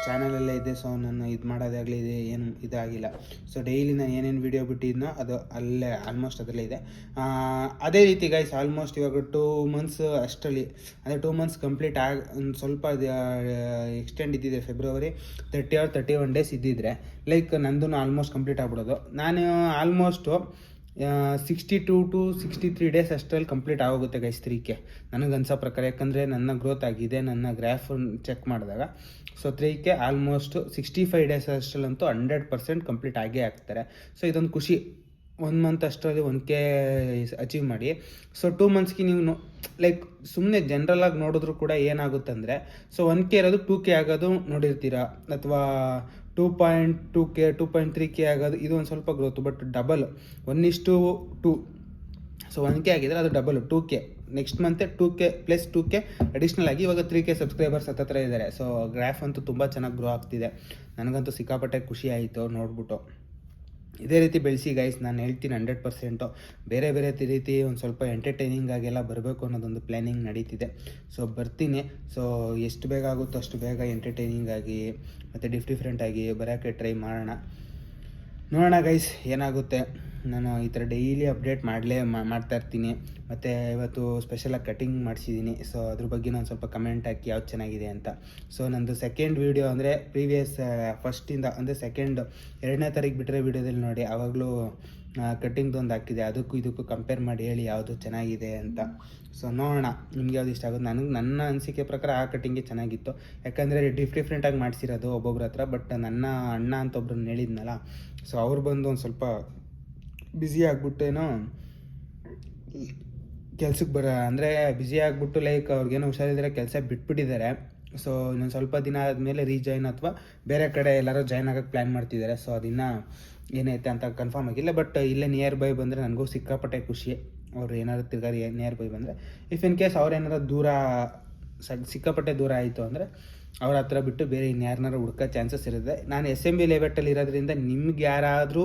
ಚಾನಲಲ್ಲೇ ಇದೆ. ಸೊ ನಾನು ಇದು ಮಾಡೋದಾಗಲಿ ಏನು ಇದಾಗಿಲ್ಲ. ಸೊ ಡೈಲಿ ನಾನು ಏನೇನು ವೀಡಿಯೋ ಬಿಟ್ಟಿದ್ನೋ ಅದು ಅಲ್ಲೇ ಆಲ್ಮೋಸ್ಟ್ ಅದರಲ್ಲೇ ಇದೆ. ಅದೇ ರೀತಿ ಗೈಸ್ ಆಲ್ಮೋಸ್ಟ್ ಇವಾಗ 2 ಮಂತ್ಸ್ ಅಷ್ಟರಲ್ಲಿ, ಅಂದರೆ 2 ಮಂತ್ಸ್ ಕಂಪ್ಲೀಟ್ ಒಂದು ಸ್ವಲ್ಪ ಎಕ್ಸ್ಟೆಂಡ್ ಇದ್ದಿದೆ. ಫೆಬ್ರವರಿ 30 or 31 ಡೇಸ್ ಇದ್ದಿದ್ರೆ ಲೈಕ್ ನಂದು ಆಲ್ಮೋಸ್ಟ್ ಕಂಪ್ಲೀಟ್ ಆಗ್ಬಿಡೋದು. ನಾನು ಆಲ್ಮೋಸ್ಟು 62 to 63 ಡೇಸ್ ಅಷ್ಟರಲ್ಲಿ ಕಂಪ್ಲೀಟ್ ಆಗೋಗುತ್ತೆ ಗೈಸ್ 3K ನನಗನ್ಸೋ ಪ್ರಕಾರ. ಯಾಕಂದರೆ ನನ್ನ ಗ್ರೋತ್ ಆಗಿದೆ, ನನ್ನ ಗ್ರಾಫ್ ಚೆಕ್ ಮಾಡಿದಾಗ. ಸೊ 3K ಆಲ್ಮೋಸ್ಟ್ 65 ಡೇಸ್ ಅಷ್ಟರಲ್ಲಂತೂ 100% ಕಂಪ್ಲೀಟ್ ಆಗೇ ಆಗ್ತಾರೆ. ಸೊ ಇದೊಂದು ಖುಷಿ. 1 ಮಂತ್ ಅಷ್ಟರಲ್ಲಿ 1K ಅಚೀವ್ ಮಾಡಿ. ಸೊ 2 ಮಂತ್ಸ್ಗೆ ನೀವು ಲೈಕ್ ಸುಮ್ಮನೆ ಜನರಲಾಗಿ ನೋಡಿದ್ರು ಕೂಡ ಏನಾಗುತ್ತಂದರೆ, ಸೊ 1K ಇರೋದು 2K ಆಗೋದು ನೋಡಿರ್ತೀರ, ಅಥವಾ 2.2K 2.3K ಆಗೋದು, ಇದು ಒಂದು ಸ್ವಲ್ಪ growth. But double 1:2. So 1K ಆಗಿದ್ರೆ ಅದು ಡಬಲ್ 2K. ನೆಕ್ಸ್ಟ್ ಮಂತೆ 2K ಪ್ಲಸ್ 2K ಅಡಿಷ್ನಲ್ ಆಗಿ ಇವಾಗ 3K ಸಬ್ಸ್ಕ್ರೈಬರ್ಸ್ ಹತ್ತಿರ ಇದ್ದಾರೆ. ಸೊ ಗ್ರಾಫ್ ಅಂತೂ ತುಂಬ ಚೆನ್ನಾಗಿ ಗ್ರೋ ಆಗ್ತಿದೆ. ನನಗಂತೂ ಸಿಕ್ಕಾಪಟ್ಟೆ ಖುಷಿ ಆಯಿತು ನೋಡ್ಬಿಟ್ಟು. ಇದೇ ರೀತಿ ಬೆಳೆಸಿ ಗೈಸ್, ನಾನು ಹೇಳ್ತೀನಿ 100%. ಬೇರೆ ರೀತಿ ಒಂದು ಸ್ವಲ್ಪ ಎಂಟರ್ಟೈನಿಂಗ್ ಆಗೆಲ್ಲ ಬರಬೇಕು ಅನ್ನೋದೊಂದು ಪ್ಲ್ಯಾನಿಂಗ್ ನಡೀತಿದೆ. ಸೊ ಬರ್ತೀನಿ. ಸೊ ಎಷ್ಟು ಬೇಗ ಆಗುತ್ತೋ ಅಷ್ಟು ಬೇಗ ಎಂಟರ್ಟೈನಿಂಗ್ ಆಗಿ ಮತ್ತು ಡಿಫ್ರೆಂಟಾಗಿ ಬರೋಕ್ಕೆ ಟ್ರೈ ಮಾಡೋಣ. ನೋಡೋಣ ಗೈಸ್ ಏನಾಗುತ್ತೆ. ನಾನು ಈ ಥರ ಡೈಲಿ ಅಪ್ಡೇಟ್ ಮಾಡ್ತಾ ಇರ್ತೀನಿ. ಮತ್ತು ಇವತ್ತು ಸ್ಪೆಷಲಾಗಿ ಕಟಿಂಗ್ ಮಾಡಿಸಿದ್ದೀನಿ. ಸೊ ಅದ್ರ ಬಗ್ಗೆ ನಾನು ಸ್ವಲ್ಪ ಕಮೆಂಟ್ ಹಾಕಿ ಯಾವ್ದು ಚೆನ್ನಾಗಿದೆ ಅಂತ. ಸೊ ನಂದು ಸೆಕೆಂಡ್ ವೀಡಿಯೋ ಅಂದರೆ ಪ್ರೀವಿಯಸ್ ಫಸ್ಟಿಂದ ಅಂದರೆ 2ನೇ ತಾರೀಕು ಬಿಟ್ಟಿರೋ ವೀಡಿಯೋದಲ್ಲಿ ನೋಡಿ, ಆವಾಗಲೂ ಕಟ್ಟಿಂಗ್ದೊಂದು ಹಾಕಿದೆ. ಅದಕ್ಕೂ ಇದಕ್ಕೂ ಕಂಪೇರ್ ಮಾಡಿ ಹೇಳಿ ಯಾವುದು ಚೆನ್ನಾಗಿದೆ ಅಂತ. ಸೊ ನೋಡೋಣ ನಿಮ್ಗೆ ಯಾವ್ದು ಇಷ್ಟ ಆಗೋದು. ನನ್ನ ಅನಿಸಿಕೆ ಪ್ರಕಾರ ಆ ಕಟ್ಟಿಂಗೇ ಚೆನ್ನಾಗಿತ್ತು. ಯಾಕಂದರೆ ಡಿಫ್ರೆಂಟಾಗಿ ಮಾಡಿಸಿರೋದು ಒಬ್ಬೊಬ್ರ ಹತ್ರ. ಬಟ್ ನನ್ನ ಅಣ್ಣ ಅಂತ ಒಬ್ರನ್ನ ಹೇಳಿದ್ನಲ್ಲ, ಸೊ ಅವ್ರು ಬಂದು ಒಂದು ಸ್ವಲ್ಪ ಬ್ಯುಸಿ ಆಗಿಬಿಟ್ಟೇನೋ ಕೆಲ್ಸಕ್ಕೆ ಅಂದರೆ ಬ್ಯುಸಿ ಆಗಿಬಿಟ್ಟು ಲೈಕ್ ಅವ್ರಿಗೇನೋ ಹುಷಾರಿದ್ರೆ ಕೆಲಸ ಬಿಟ್ಬಿಟ್ಟಿದ್ದಾರೆ. ಸೊ ಇನ್ನೊಂದು ಸ್ವಲ್ಪ ದಿನ ಆದಮೇಲೆ ರೀಜಾಯ್ನ್ ಅಥವಾ ಬೇರೆ ಕಡೆ ಎಲ್ಲರೂ ಜಾಯ್ನ್ ಆಗೋಕ್ಕೆ ಪ್ಲ್ಯಾನ್ ಮಾಡ್ತಿದ್ದಾರೆ. ಸೊ ಅದಿನ್ನು ಏನೈತೆ ಅಂತ ಕನ್ಫರ್ಮ್ ಆಗಿಲ್ಲ. ಬಟ್ ಇಲ್ಲೇ ನಿಯರ್ ಬೈ ಬಂದರೆ ನನಗೂ ಸಿಕ್ಕಾಪಟ್ಟೆ ಖುಷಿ. ಅವ್ರು ಏನಾದ್ರು ತಿರ್ಗಾರಿ ನಿಯರ್ ಬೈ ಬಂದರೆ, ಇಫ್ ಇನ್ ಕೇಸ್ ಅವ್ರು ಏನಾರು ದೂರ ಸಿಕ್ಕಾಪಟ್ಟೆ ದೂರ ಆಯಿತು ಅಂದರೆ ಅವ್ರ ಹತ್ರ ಬಿಟ್ಟು ಬೇರೆ ಇನ್ಯಾರನ್ನಾರು ಹುಡ್ಕೋ ಚಾನ್ಸಸ್ ಇರುತ್ತೆ. ನಾನು SMB ಲೆವೆಟಲ್ಲಿ ಇರೋದ್ರಿಂದ ನಿಮ್ಗೆ ಯಾರಾದರೂ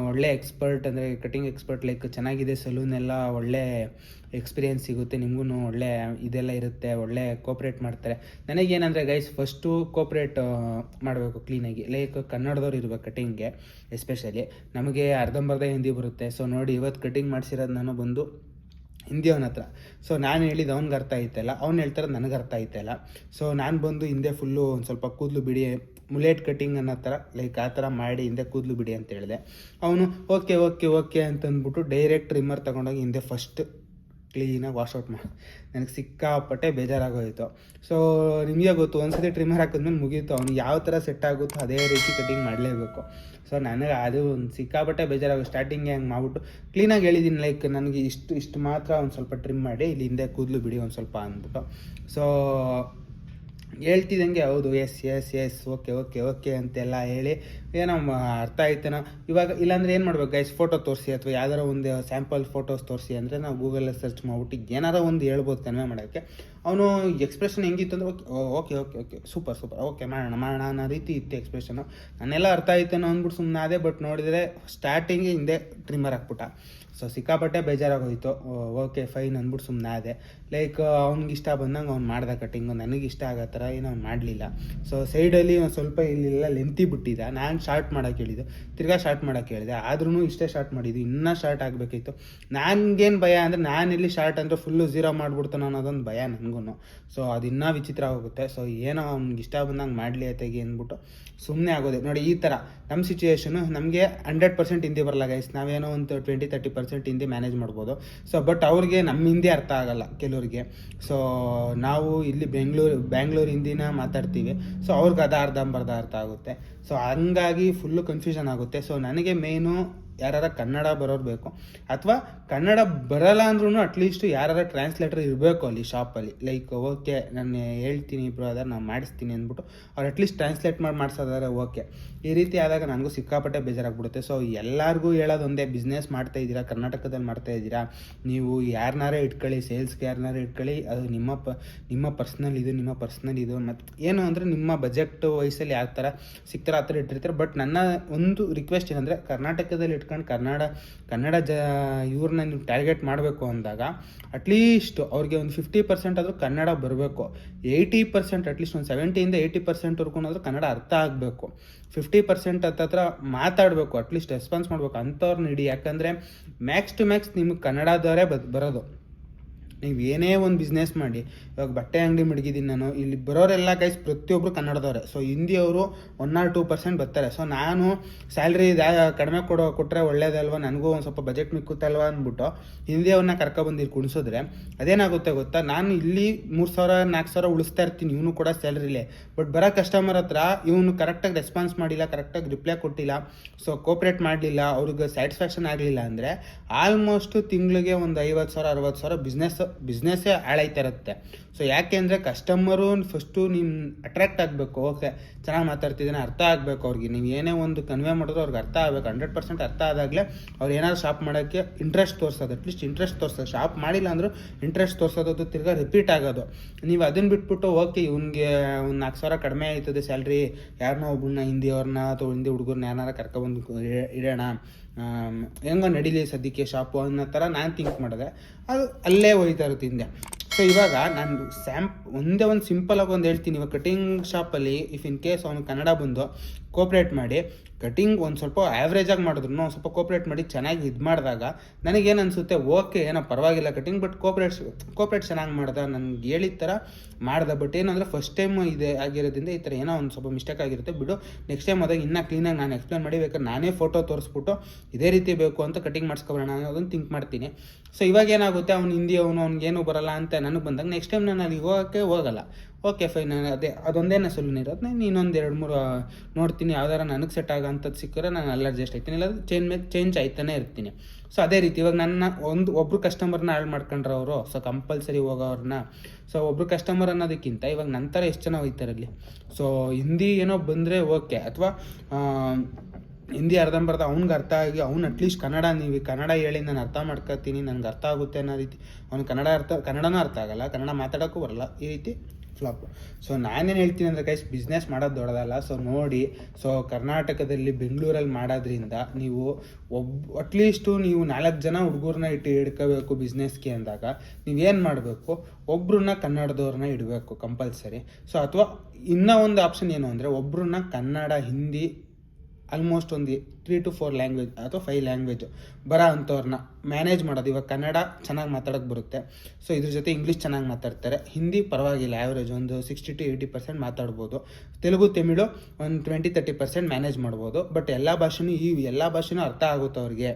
ಒಳ್ಳೆ ಎಕ್ಸ್ಪರ್ಟ್ ಅಂದರೆ ಕಟಿಂಗ್ ಎಕ್ಸ್ಪರ್ಟ್ ಲೈಕ್ ಚೆನ್ನಾಗಿದೆ ಸಲೂನೆಲ್ಲ ಒಳ್ಳೆ ಎಕ್ಸ್ಪೀರಿಯೆನ್ಸ್ ಸಿಗುತ್ತೆ, ನಿಮಗೂ ಒಳ್ಳೆ ಇದೆಲ್ಲ ಇರುತ್ತೆ, ಒಳ್ಳೆ ಕೋಪ್ರೇಟ್ ಮಾಡ್ತಾರೆ. ನನಗೇನಂದರೆ ಗೈಸ್ ಫಸ್ಟು ಕೋಪ್ರೇಟ್ ಮಾಡಬೇಕು ಕ್ಲೀನಾಗಿ, ಲೈಕ್ ಕನ್ನಡದವ್ರು ಇರ್ಬೇಕು ಕಟಿಂಗ್ಗೆ ಎಸ್ಪೆಷಲಿ. ನಮಗೆ ಅರ್ಧಂಬರ್ಧ ಹಿಂದಿ ಬರುತ್ತೆ. ಸೊ ನೋಡಿ ಇವತ್ತು ಕಟಿಂಗ್ ಮಾಡಿಸಿರೋದು ನಾನು ಬಂದು ಹಿಂದಿ ಅವನ ಹತ್ರ. ಸೊ ನಾನು ಹೇಳಿದ್ದು ಅವ್ನಿಗೆ ಅರ್ಥ ಆಯ್ತಲ್ಲ, ಅವ್ನು ಹೇಳ್ತಾರೆ ನನಗೆ ಅರ್ಥ ಆಯ್ತಲ್ಲ. ಸೊ ನಾನು ಬಂದು ಹಿಂದೆ ಫುಲ್ಲು ಒಂದು ಸ್ವಲ್ಪ ಕೂದಲು ಬಿಡಿ, ಮುಲೇಟ್ ಕಟಿಂಗ್ ಅನ್ನೋ ಥರ ಲೈಕ್ ಆ ಥರ ಮಾಡಿ ಹಿಂದೆ ಕೂದಲು ಬಿಡಿ ಅಂತ ಹೇಳಿದೆ. ಅವನು ಓಕೆ ಓಕೆ ಓಕೆ ಅಂತಂದ್ಬಿಟ್ಟು ಡೈರೆಕ್ಟ್ ಟ್ರಿಮ್ಮರ್ ತೊಗೊಂಡೋಗಿ ಹಿಂದೆ ಫಸ್ಟ್ ಕ್ಲೀನಾಗಿ ವಾಶ್ಔಟ್ ಮಾಡಿ ನನಗೆ ಸಿಕ್ಕಾಪಟ್ಟೆ ಬೇಜಾರಾಗೋಯಿತು. ಸೊ ನಿಮಗೆ ಗೊತ್ತು, ಒಂದ್ಸತಿ ಟ್ರಿಮ್ಮರ್ ಹಾಕಿದ್ಮೇಲೆ ಮುಗೀತು, ಅವ್ನು ಯಾವ ಥರ ಸೆಟ್ ಆಗುತ್ತೋ ಅದೇ ರೀತಿ ಕಟಿಂಗ್ ಮಾಡಲೇಬೇಕು. ಸೊ ನನಗೆ ಅದು ಒಂದು ಸಿಕ್ಕಾಪಟ್ಟೆ ಬೇಜಾರಾಗೋ ಸ್ಟಾರ್ಟಿಂಗ್ಗೆ ಹಂಗೆ ಮಾಡ್ಬಿಟ್ಟು ಕ್ಲೀನಾಗಿ ಹೇಳಿದ್ದೀನಿ, ಲೈಕ್ ನನಗೆ ಇಷ್ಟು ಮಾತ್ರ ಒಂದು ಸ್ವಲ್ಪ ಟ್ರಿಮ್ ಮಾಡಿ ಇಲ್ಲಿ ಹಿಂದೆ ಕೂದಲು ಬಿಡಿ ಒಂದು ಸ್ವಲ್ಪ ಅಂದ್ಬಿಟ್ಟು. ಸೊ ಹೇಳ್ತಿದ್ದಂಗೆ ಹೌದು yes yes yes okay okay okay ಅಂತೆಲ್ಲ ಹೇಳಿ ಏನೋ ಅರ್ಥ ಆಯ್ತೇನೋ. ಇವಾಗ ಇಲ್ಲಾಂದರೆ ಏನು ಮಾಡ್ಬೇಕು ಗೈಸ್, ಫೋಟೋ ತೋರಿಸಿ ಅಥವಾ ಯಾವ್ದಾರ ಒಂದು ಸ್ಯಾಂಪಲ್ ಫೋಟೋಸ್ ತೋರಿಸಿ ಅಂದರೆ ನಾವು ಗೂಗಲಲ್ಲಿ ಸರ್ಚ್ ಮಾಡಿಬಿಟ್ಟು ಏನಾರ ಒಂದು ಹೇಳ್ಬೋದು ಕನ್ವೆ ಮಾಡೋಕ್ಕೆ. ಅವನು ಎಕ್ಸ್ಪ್ರೆಷನ್ ಹೆಂಗಿತ್ತು ಅಂದರೆ okay okay okay super super okay ಮಾಡೋಣ ಅನ್ನೋ ರೀತಿ ಇತ್ತು ಎಕ್ಸ್ಪ್ರೆಷನು. ನಾನೆಲ್ಲ ಅರ್ಥ ಆಯ್ತೇನೋ ಅಂದ್ಬಿಟ್ಟು ಸುಮ್ಮನೆ ಅದೇ. ಬಟ್ ನೋಡಿದರೆ ಸ್ಟಾರ್ಟಿಂಗಿಗೆ ಹಿಂದೆ ಟ್ರಿಮ್ಮರ್ ಹಾಕ್ಬಿಟ್ಟ. ಸೊ ಸಿಕ್ಕಾಪಟ್ಟೆ ಬೇಜಾರಾಗೋಯಿತು. ಓಕೆ ಫೈನ್ ಅಂದ್ಬಿಟ್ಟು ಸುಮ್ಮನೆ ಅದೇ. ಲೈಕ್ ಅವ್ನಿಗೆ ಇಷ್ಟ ಬಂದಂಗೆ ಅವ್ನು ಮಾಡ್ದೆ ಕಟಿಂಗು, ನನಗೆ ಇಷ್ಟ ಆಗೋ ಥರ ಏನು ಅವ್ನು ಮಾಡಲಿಲ್ಲ. ಸೊ ಸೈಡಲ್ಲಿ ಒಂದು ಸ್ವಲ್ಪ ಇಲ್ಲೆಲ್ಲ ಲೆಂತಿ ಬಿಟ್ಟಿದ್ದ. ನಾನು ಶಾರ್ಟ್ ಮಾಡೋಕ್ಕೆ ಹೇಳಿದ್ದು, ತಿರ್ಗಾ ಶಾರ್ಟ್ ಮಾಡೋಕ್ಕೆ ಹೇಳಿದೆ, ಆದ್ರೂ ಇಷ್ಟೇ ಶಾರ್ಟ್ ಮಾಡಿದ್ದು, ಇನ್ನೂ ಶಾರ್ಟ್ ಆಗಬೇಕಿತ್ತು. ನನಗೇನು ಭಯ ಅಂದರೆ ನಾನಿಲ್ಲಿ ಶಾರ್ಟ್ ಅಂದರೆ ಫುಲ್ಲು ಝೀರೋ ಮಾಡಿಬಿಡ್ತಾನೋ ಅನ್ನೋದೊಂದು ಭಯ ನನಗೂ. ಸೊ ಅದು ಇನ್ನೂ ವಿಚಿತ್ರ ಹೋಗುತ್ತೆ. ಸೊ ಏನೋ ಅವ್ನಿಗೆ ಇಷ್ಟ ಬಂದಂಗೆ ಮಾಡಲಿ ಅತೆಗೆ ಅಂದ್ಬಿಟ್ಟು ಸುಮ್ಮನೆ ಆಗೋದೆ. ನೋಡಿ ಈ ಥರ ನಮ್ಮ ಸಿಚುವೇಶನು, ನಮಗೆ 100% ಹಿಂದಿ ಬರಲ್ಲ ಗೈಸ್, ನಾವೇನೋ ಒಂದು 20-30% ಹಿಂದಿ ಮ್ಯಾನೇಜ್ ಮಾಡ್ಬೋದು. ಸೊ ಬಟ್ ಅವ್ರಿಗೆ ನಮ್ಮ ಹಿಂದಿ ಅರ್ಥ ಆಗಲ್ಲ ಕೆಲವ್ರಿಗೆ. ಸೊ ನಾವು ಇಲ್ಲಿ ಬ್ಯಾಂಗ್ಳೂರು ಹಿಂದಿನ ಮಾತಾಡ್ತೀವಿ, ಸೊ ಅವ್ರಿಗೆ ಅದು ಅರ್ಧಂಬರ್ಧ ಅರ್ಥ ಆಗುತ್ತೆ. ಸೊ ಹಂಗಾಗಿ ಫುಲ್ಲು ಕನ್ಫ್ಯೂಷನ್ ಆಗುತ್ತೆ. ಸೊ ನನಗೆ ಮೇಯ್ನು ಯಾರು ಕನ್ನಡ ಬರೋರು ಬೇಕು, ಅಥವಾ ಕನ್ನಡ ಬರಲ್ಲ ಅಂದ್ರೂ ಅಟ್ಲೀಸ್ಟ್ ಯಾರು ಟ್ರಾನ್ಸ್ಲೇಟರ್ ಇರಬೇಕು ಅಲ್ಲಿ ಶಾಪಲ್ಲಿ. ಲೈಕ್ ಓಕೆ ನಾನು ಹೇಳ್ತೀನಿ ಬ್ರದರ್ ನಾನು ಮಾಡಿಸ್ತೀನಿ ಅಂದ್ಬಿಟ್ಟು ಅವ್ರು ಅಟ್ಲೀಸ್ಟ್ ಟ್ರಾನ್ಸ್ಲೇಟ್ ಮಾಡಿಸೋದಾದ್ರೆ ಓಕೆ. ಈ ರೀತಿ ಆದಾಗ ನನಗೂ ಸಿಕ್ಕಾಪಟ್ಟೆ ಬೇಜಾರಾಗ್ಬಿಡುತ್ತೆ. ಸೊ ಎಲ್ಲರಿಗೂ ಹೇಳೋದೊಂದೇ, ಬಿಸ್ನೆಸ್ ಮಾಡ್ತಾಯಿದ್ದೀರಾ, ಕರ್ನಾಟಕದಲ್ಲಿ ಮಾಡ್ತಾಯಿದ್ದೀರಾ, ನೀವು ಯಾರನ್ನಾರೇ ಇಟ್ಕೊಳ್ಳಿ, ಸೇಲ್ಸ್ಗೆ ಯಾರನ್ನಾರೇ ಇಟ್ಕೊಳ್ಳಿ, ಅದು ನಿಮ್ಮ ಪರ್ಸ್ನಲ್ ಇದು, ನಿಮ್ಮ ಪರ್ಸ್ನಲ್ ಇದು. ಮತ್ತು ಏನು ಅಂದರೆ ನಿಮ್ಮ ಬಜೆಟ್ ವಯಸ್ಸಲ್ಲಿ ಯಾವ ಥರ ಸಿಗ್ತಾರೋ ಆ ಥರ ಇಟ್ಟಿರ್ತಾರೆ. ಬಟ್ ನನ್ನ ಒಂದು ರಿಕ್ವೆಸ್ಟ್ ಏನಂದರೆ, ಕರ್ನಾಟಕದಲ್ಲಿ ಇಟ್ಕೊಂಡು ಕನ್ನಡ ಇವ್ರನ್ನ ನೀವು ಟಾರ್ಗೆಟ್ ಮಾಡಬೇಕು ಅಂದಾಗ ಅಟ್ಲೀಸ್ಟ್ ಅವ್ರಿಗೆ ಒಂದು 50% ಆದರೂ ಕನ್ನಡ ಬರಬೇಕು. 80% ಅಟ್ಲೀಸ್ಟ್ ಒಂದು 70-80%ವರೆಗೂ ಆದರೂ ಕನ್ನಡ ಅರ್ಥ ಆಗಬೇಕು. 50% ಹತ್ತತ್ರ ಮಾತಾಡಬೇಕು, ಅಟ್ಲೀಸ್ಟ್ ರೆಸ್ಪಾನ್ಸ್ ಮಾಡಬೇಕು ಅಂಥವ್ರನ್ನ ಇಡಿ. ಯಾಕಂದರೆ ಮ್ಯಾಕ್ಸ್ ಟು ಮ್ಯಾಕ್ಸ್ ನಿಮಗೆ ಕನ್ನಡದವರೇ ಬರೋದು. ನೀವು ಏನೇ ಒಂದು ಬಿಸ್ನೆಸ್ ಮಾಡಿ, ಇವಾಗ ಬಟ್ಟೆ ಅಂಗಡಿ ಮಡಗಿದ್ದೀನಿ ನಾನು, ಇಲ್ಲಿ ಬರೋರೆಲ್ಲ ಗೈಸ್ ಪ್ರತಿಯೊಬ್ಬರು ಕನ್ನಡದವ್ರೆ. ಸೊ ಹಿಂದಿಯವರು 1-2% ಬರ್ತಾರೆ. ಸೊ ನಾನು ಸ್ಯಾಲ್ರಿ ಕಡಿಮೆ ಕೊಟ್ಟರೆ ಒಳ್ಳೇದಲ್ವ, ನನಗೂ ಒಂದು ಸ್ವಲ್ಪ ಬಜೆಟ್ ಮಿಕ್ಕುತ್ತಲ್ವ ಅಂದ್ಬಿಟ್ಟು ಹಿಂದಿಯವ್ರನ್ನ ಕರ್ಕೊಬಂದಿಲ್ಲಿ ಕುಣಿಸಿದ್ರೆ ಅದೇನಾಗುತ್ತೆ ಗೊತ್ತಾ, ನಾನು ಇಲ್ಲಿ 3,000-4,000 ಉಳಿಸ್ತಾ ಇರ್ತೀನಿ, ಇವನು ಕೂಡ ಸ್ಯಾಲ್ರಿಲೇ. ಬಟ್ ಬರೋ ಕಸ್ಟಮರ್ ಹತ್ರ ಇವನು ಕರೆಕ್ಟಾಗಿ ರೆಸ್ಪಾನ್ಸ್ ಮಾಡಿಲ್ಲ, ಕರೆಕ್ಟಾಗಿ ರಿಪ್ಲೈ ಕೊಟ್ಟಿಲ್ಲ, ಸೊ ಕೋಪ್ರೇಟ್ ಮಾಡಲಿಲ್ಲ, ಅವ್ರಿಗೆ ಸ್ಯಾಟಿಸ್ಫ್ಯಾಕ್ಷನ್ ಆಗಲಿಲ್ಲ ಅಂದರೆ ಆಲ್ಮೋಸ್ಟ್ ತಿಂಗಳಿಗೆ ಒಂದು 50,000-60,000 ಬಿಸ್ನೆಸ್ಸೇ ಹಾಳಾಯ್ತಾ ಇರುತ್ತೆ. ಸೊ ಯಾಕೆ ಅಂದರೆ ಕಸ್ಟಮರು ಫಸ್ಟು ನಿಮ್ಮ ಅಟ್ರ್ಯಾಕ್ಟ್ ಆಗಬೇಕು. ಓಕೆ ಚೆನ್ನಾಗಿ ಮಾತಾಡ್ತಿದ್ದಾನೆ, ಅರ್ಥ ಆಗಬೇಕು ಅವ್ರಿಗೆ. ನೀವು ಏನೇ ಒಂದು ಕನ್ವೆ ಮಾಡಿದ್ರು ಅವ್ರಿಗೆ ಅರ್ಥ ಆಗಬೇಕು. 100% ಅರ್ಥ ಆದಾಗಲೇ ಅವ್ರು ಏನಾದ್ರು ಶಾಪ್ ಮಾಡೋಕ್ಕೆ ಇಂಟ್ರೆಸ್ಟ್ ತೋರಿಸೋದು, ಅಟ್ಲೀಸ್ಟ್ ಇಂಟ್ರೆಸ್ಟ್ ತೋರಿಸೋದು. ಶಾಪ್ ಮಾಡಿಲ್ಲ ಅಂದರೂ ಇಂಟ್ರೆಸ್ಟ್ ತೋರಿಸೋದು, ತಿರ್ಗಾ ರಿಪೀಟ್ ಆಗೋದು. ನೀವು ಅದನ್ನು ಬಿಟ್ಬಿಟ್ಟು ಓಕೆ ಇವ್ನಿಗೆ ಒಂದು 4,000 ಕಡಿಮೆ ಆಯ್ತದೆ ಸ್ಯಾಲ್ರಿ, ಯಾರನ್ನೋ ಒಬ್ಬಳನ್ನ ಹಿಂದಿಯವ್ರನ್ನ ಅಥವಾ ಹಿಂದಿ ಹುಡುಗರನ್ನ ಯಾರನ್ನಾರ ಕರ್ಕೊಬಂದು ಇಡೋಣ, ಹೆಂಗೋ ನಡೀಲಿ ಸದ್ಯಕ್ಕೆ ಶಾಪು ಅನ್ನೋ ಥರ ನಾನು ಥಿಂಕ್ ಮಾಡಿದೆ. ಅದು ಅಲ್ಲೇ ಹೋಯ್ತಾ ಇರುತ್ತೆ ಹಿಂದೆ. ಸೊ ಇವಾಗ ನಾನು ಒಂದೇ ಒಂದು ಸಿಂಪಲಾಗಿ ಒಂದು ಹೇಳ್ತೀನಿ. ಇವಾಗ ಕಟಿಂಗ್ ಶಾಪಲ್ಲಿ ಇಫ್ ಇನ್ ಕೇಸ್ ಅವನು ಕನ್ನಡ ಬಂದು ಕೋಪ್ರೇಟ್ ಮಾಡಿ ಕಟಿಂಗ್ ಒಂದು ಸ್ವಲ್ಪ ಆ್ಯಾವ್ರೇಜಾಗಿ ಮಾಡಿದ್ರು ಒಂದು ಸ್ವಲ್ಪ ಕೋಪ್ರೇಟ್ ಮಾಡಿ ಚೆನ್ನಾಗಿ ಇದು ಮಾಡಿದಾಗ ನನಗೇನು ಅನಿಸುತ್ತೆ, ಓಕೆ ಏನೋ ಪರವಾಗಿಲ್ಲ ಕಟಿಂಗ್, ಬಟ್ ಕೋಪ್ರೇಟ್ ಚೆನ್ನಾಗಿ ಮಾಡ್ದೆ, ನನಗೆ ಹೇಳಿದ ಥರ ಮಾಡ್ದೆ. ಬಟ್ ಏನಂದರೆ ಫಸ್ಟ್ ಟೈಮ್ ಇದೆ ಆಗಿರೋದ್ರಿಂದ ಈ ಥರ ಏನೋ ಒಂದು ಸ್ವಲ್ಪ ಮಿಸ್ಟೇಕ್ ಆಗಿರುತ್ತೆ ಬಿಡು. ನೆಕ್ಸ್ಟ್ ಟೈಮ್ ಅದಾಗ ಇನ್ನೂ ಕ್ಲೀನಾಗಿ ನಾನು ಎಕ್ಸ್ಪ್ಲೇನ್ ಮಾಡಿ ಬೇಕಾದ್ರೆ ನಾನೇ ಫೋಟೋ ತೋರಿಸ್ಬಿಟ್ಟು ಇದೇ ರೀತಿ ಬೇಕು ಅಂತ ಕಟಿಂಗ್ ಮಾಡಿಸ್ಕೊಬರೋಣ ಅನ್ನೋದನ್ನು ಥಿಂಕ್ ಮಾಡ್ತೀನಿ. ಸೊ ಇವಾಗ ಏನಾಗುತ್ತೆ, ಅವ್ನು ಹಿಂದಿ ಅವ್ನಿಗೇನು ಬರಲ್ಲ ಅಂತ ನನಗೆ ಬಂದಾಗ ನೆಕ್ಸ್ಟ್ ಟೈಮ್ ನಾನು ಅಲ್ಲಿಗೆ ಹೋಗೋಕ್ಕೆ ಹೋಗಲ್ಲ. ಓಕೆ ಫೈನ್, ಅದೊಂದೇನೇ ಸೊಲ್ಯೂನ್ ಇರೋದು. ನಾನು ಇನ್ನೊಂದು 2-3 ನೋಡ್ತೀನಿ, ಯಾವ್ದಾರ ನನಗೆ ಸೆಟ್ ಆಗೋಂಥದ್ದು ಸಿಕ್ಕರೆ ನಾನು ಅಲ್ಲಿ ಅಡ್ಜಸ್ಟ್ ಆಯ್ತೀನಿ, ಇಲ್ಲ ಚೇಂಜ್ ಆಯ್ತಾನೆ ಇರ್ತೀನಿ. ಸೊ ಅದೇ ರೀತಿ ಇವಾಗ ನನ್ನ ಒಬ್ಬರು ಕಸ್ಟಮರ್ನ ಹಾಳು ಮಾಡ್ಕೊಂಡ್ರೆ ಅವರು, ಸೊ ಕಂಪಲ್ಸರಿ ಹೋಗೋವ್ರನ್ನ. ಸೊ ಒಬ್ಬರು ಕಸ್ಟಮರ್ ಅನ್ನೋದಕ್ಕಿಂತ ಇವಾಗ ನಂತರ ಎಷ್ಟು ಜನ ಹೋಗ್ತಾರೆ ಅಲ್ಲಿ. ಸೊ ಹಿಂದಿ ಏನೋ ಬಂದರೆ ಓಕೆ, ಅಥವಾ ಹಿಂದಿ ಅರ್ಧಂಬರ್ಧ ಅವ್ನಿಗೆ ಅರ್ಥ ಆಗಿ ಅವ್ನು ಅಟ್ಲೀಸ್ಟ್ ನೀವು ಕನ್ನಡ ಹೇಳಿ ನಾನು ಅರ್ಥ ಮಾಡ್ಕೊತೀನಿ, ನನಗೆ ಅರ್ಥ ಆಗುತ್ತೆ ಅನ್ನೋ ರೀತಿ. ಅವ್ನು ಕನ್ನಡನೂ ಅರ್ಥ ಆಗಲ್ಲ, ಕನ್ನಡ ಮಾತಾಡೋಕ್ಕೂ ಬರಲ್ಲ, ಈ ರೀತಿ ಫ್ಲಾಪ್. ಸೊ ನಾನೇನು ಹೇಳ್ತೀನಿ ಅಂದರೆ ಗೈಸ್, ಬಿಸ್ನೆಸ್ ಮಾಡೋದು ದೊಡ್ಡದಲ್ಲ. ಸೊ ನೋಡಿ, ಸೊ ಕರ್ನಾಟಕದಲ್ಲಿ ಬೆಂಗಳೂರಲ್ಲಿ ಮಾಡೋದ್ರಿಂದ ನೀವು ಅಟ್ಲೀಸ್ಟು ನೀವು 4 ಜನ ಹುಡುಗರನ್ನ ಹಿಡ್ಕೋಬೇಕು ಬಿಸ್ನೆಸ್ಗೆ ಅಂದಾಗ ನೀವೇನು ಮಾಡಬೇಕು, ಒಬ್ರನ್ನ ಕನ್ನಡದವ್ರನ್ನ ಇಡಬೇಕು ಕಂಪಲ್ಸರಿ. ಸೊ ಅಥವಾ ಇನ್ನೂ ಒಂದು ಆಪ್ಷನ್ ಏನು ಅಂದರೆ, ಒಬ್ರನ್ನ ಕನ್ನಡ, ಹಿಂದಿ ಆಲ್ಮೋಸ್ಟ್ ಒಂದು 3 to 4 ಲ್ಯಾಂಗ್ವೇಜ್ ಅಥವಾ 5 ಲ್ಯಾಂಗ್ವೇಜ್ ಬರೋ ಅಂಥವ್ರನ್ನ ಮ್ಯಾನೇಜ್ ಮಾಡೋದು. ಇವಾಗ ಕನ್ನಡ ಚೆನ್ನಾಗಿ ಮಾತಾಡೋಕ್ಕೆ ಬರುತ್ತೆ, ಸೊ ಇದ್ರ ಜೊತೆ ಇಂಗ್ಲೀಷ್ ಚೆನ್ನಾಗಿ ಮಾತಾಡ್ತಾರೆ, ಹಿಂದಿ ಪರವಾಗಿಲ್ಲ, ಆ್ಯಾವ್ರೇಜ್ ಒಂದು 60 to 80% ಮಾತಾಡ್ಬೋದು, ತೆಲುಗು ತಮಿಳು ಒಂದು 20-30% ಮ್ಯಾನೇಜ್ ಮಾಡ್ಬೋದು. ಬಟ್ ಎಲ್ಲ ಭಾಷೆನೂ ಅರ್ಥ ಆಗುತ್ತೆ ಅವ್ರಿಗೆ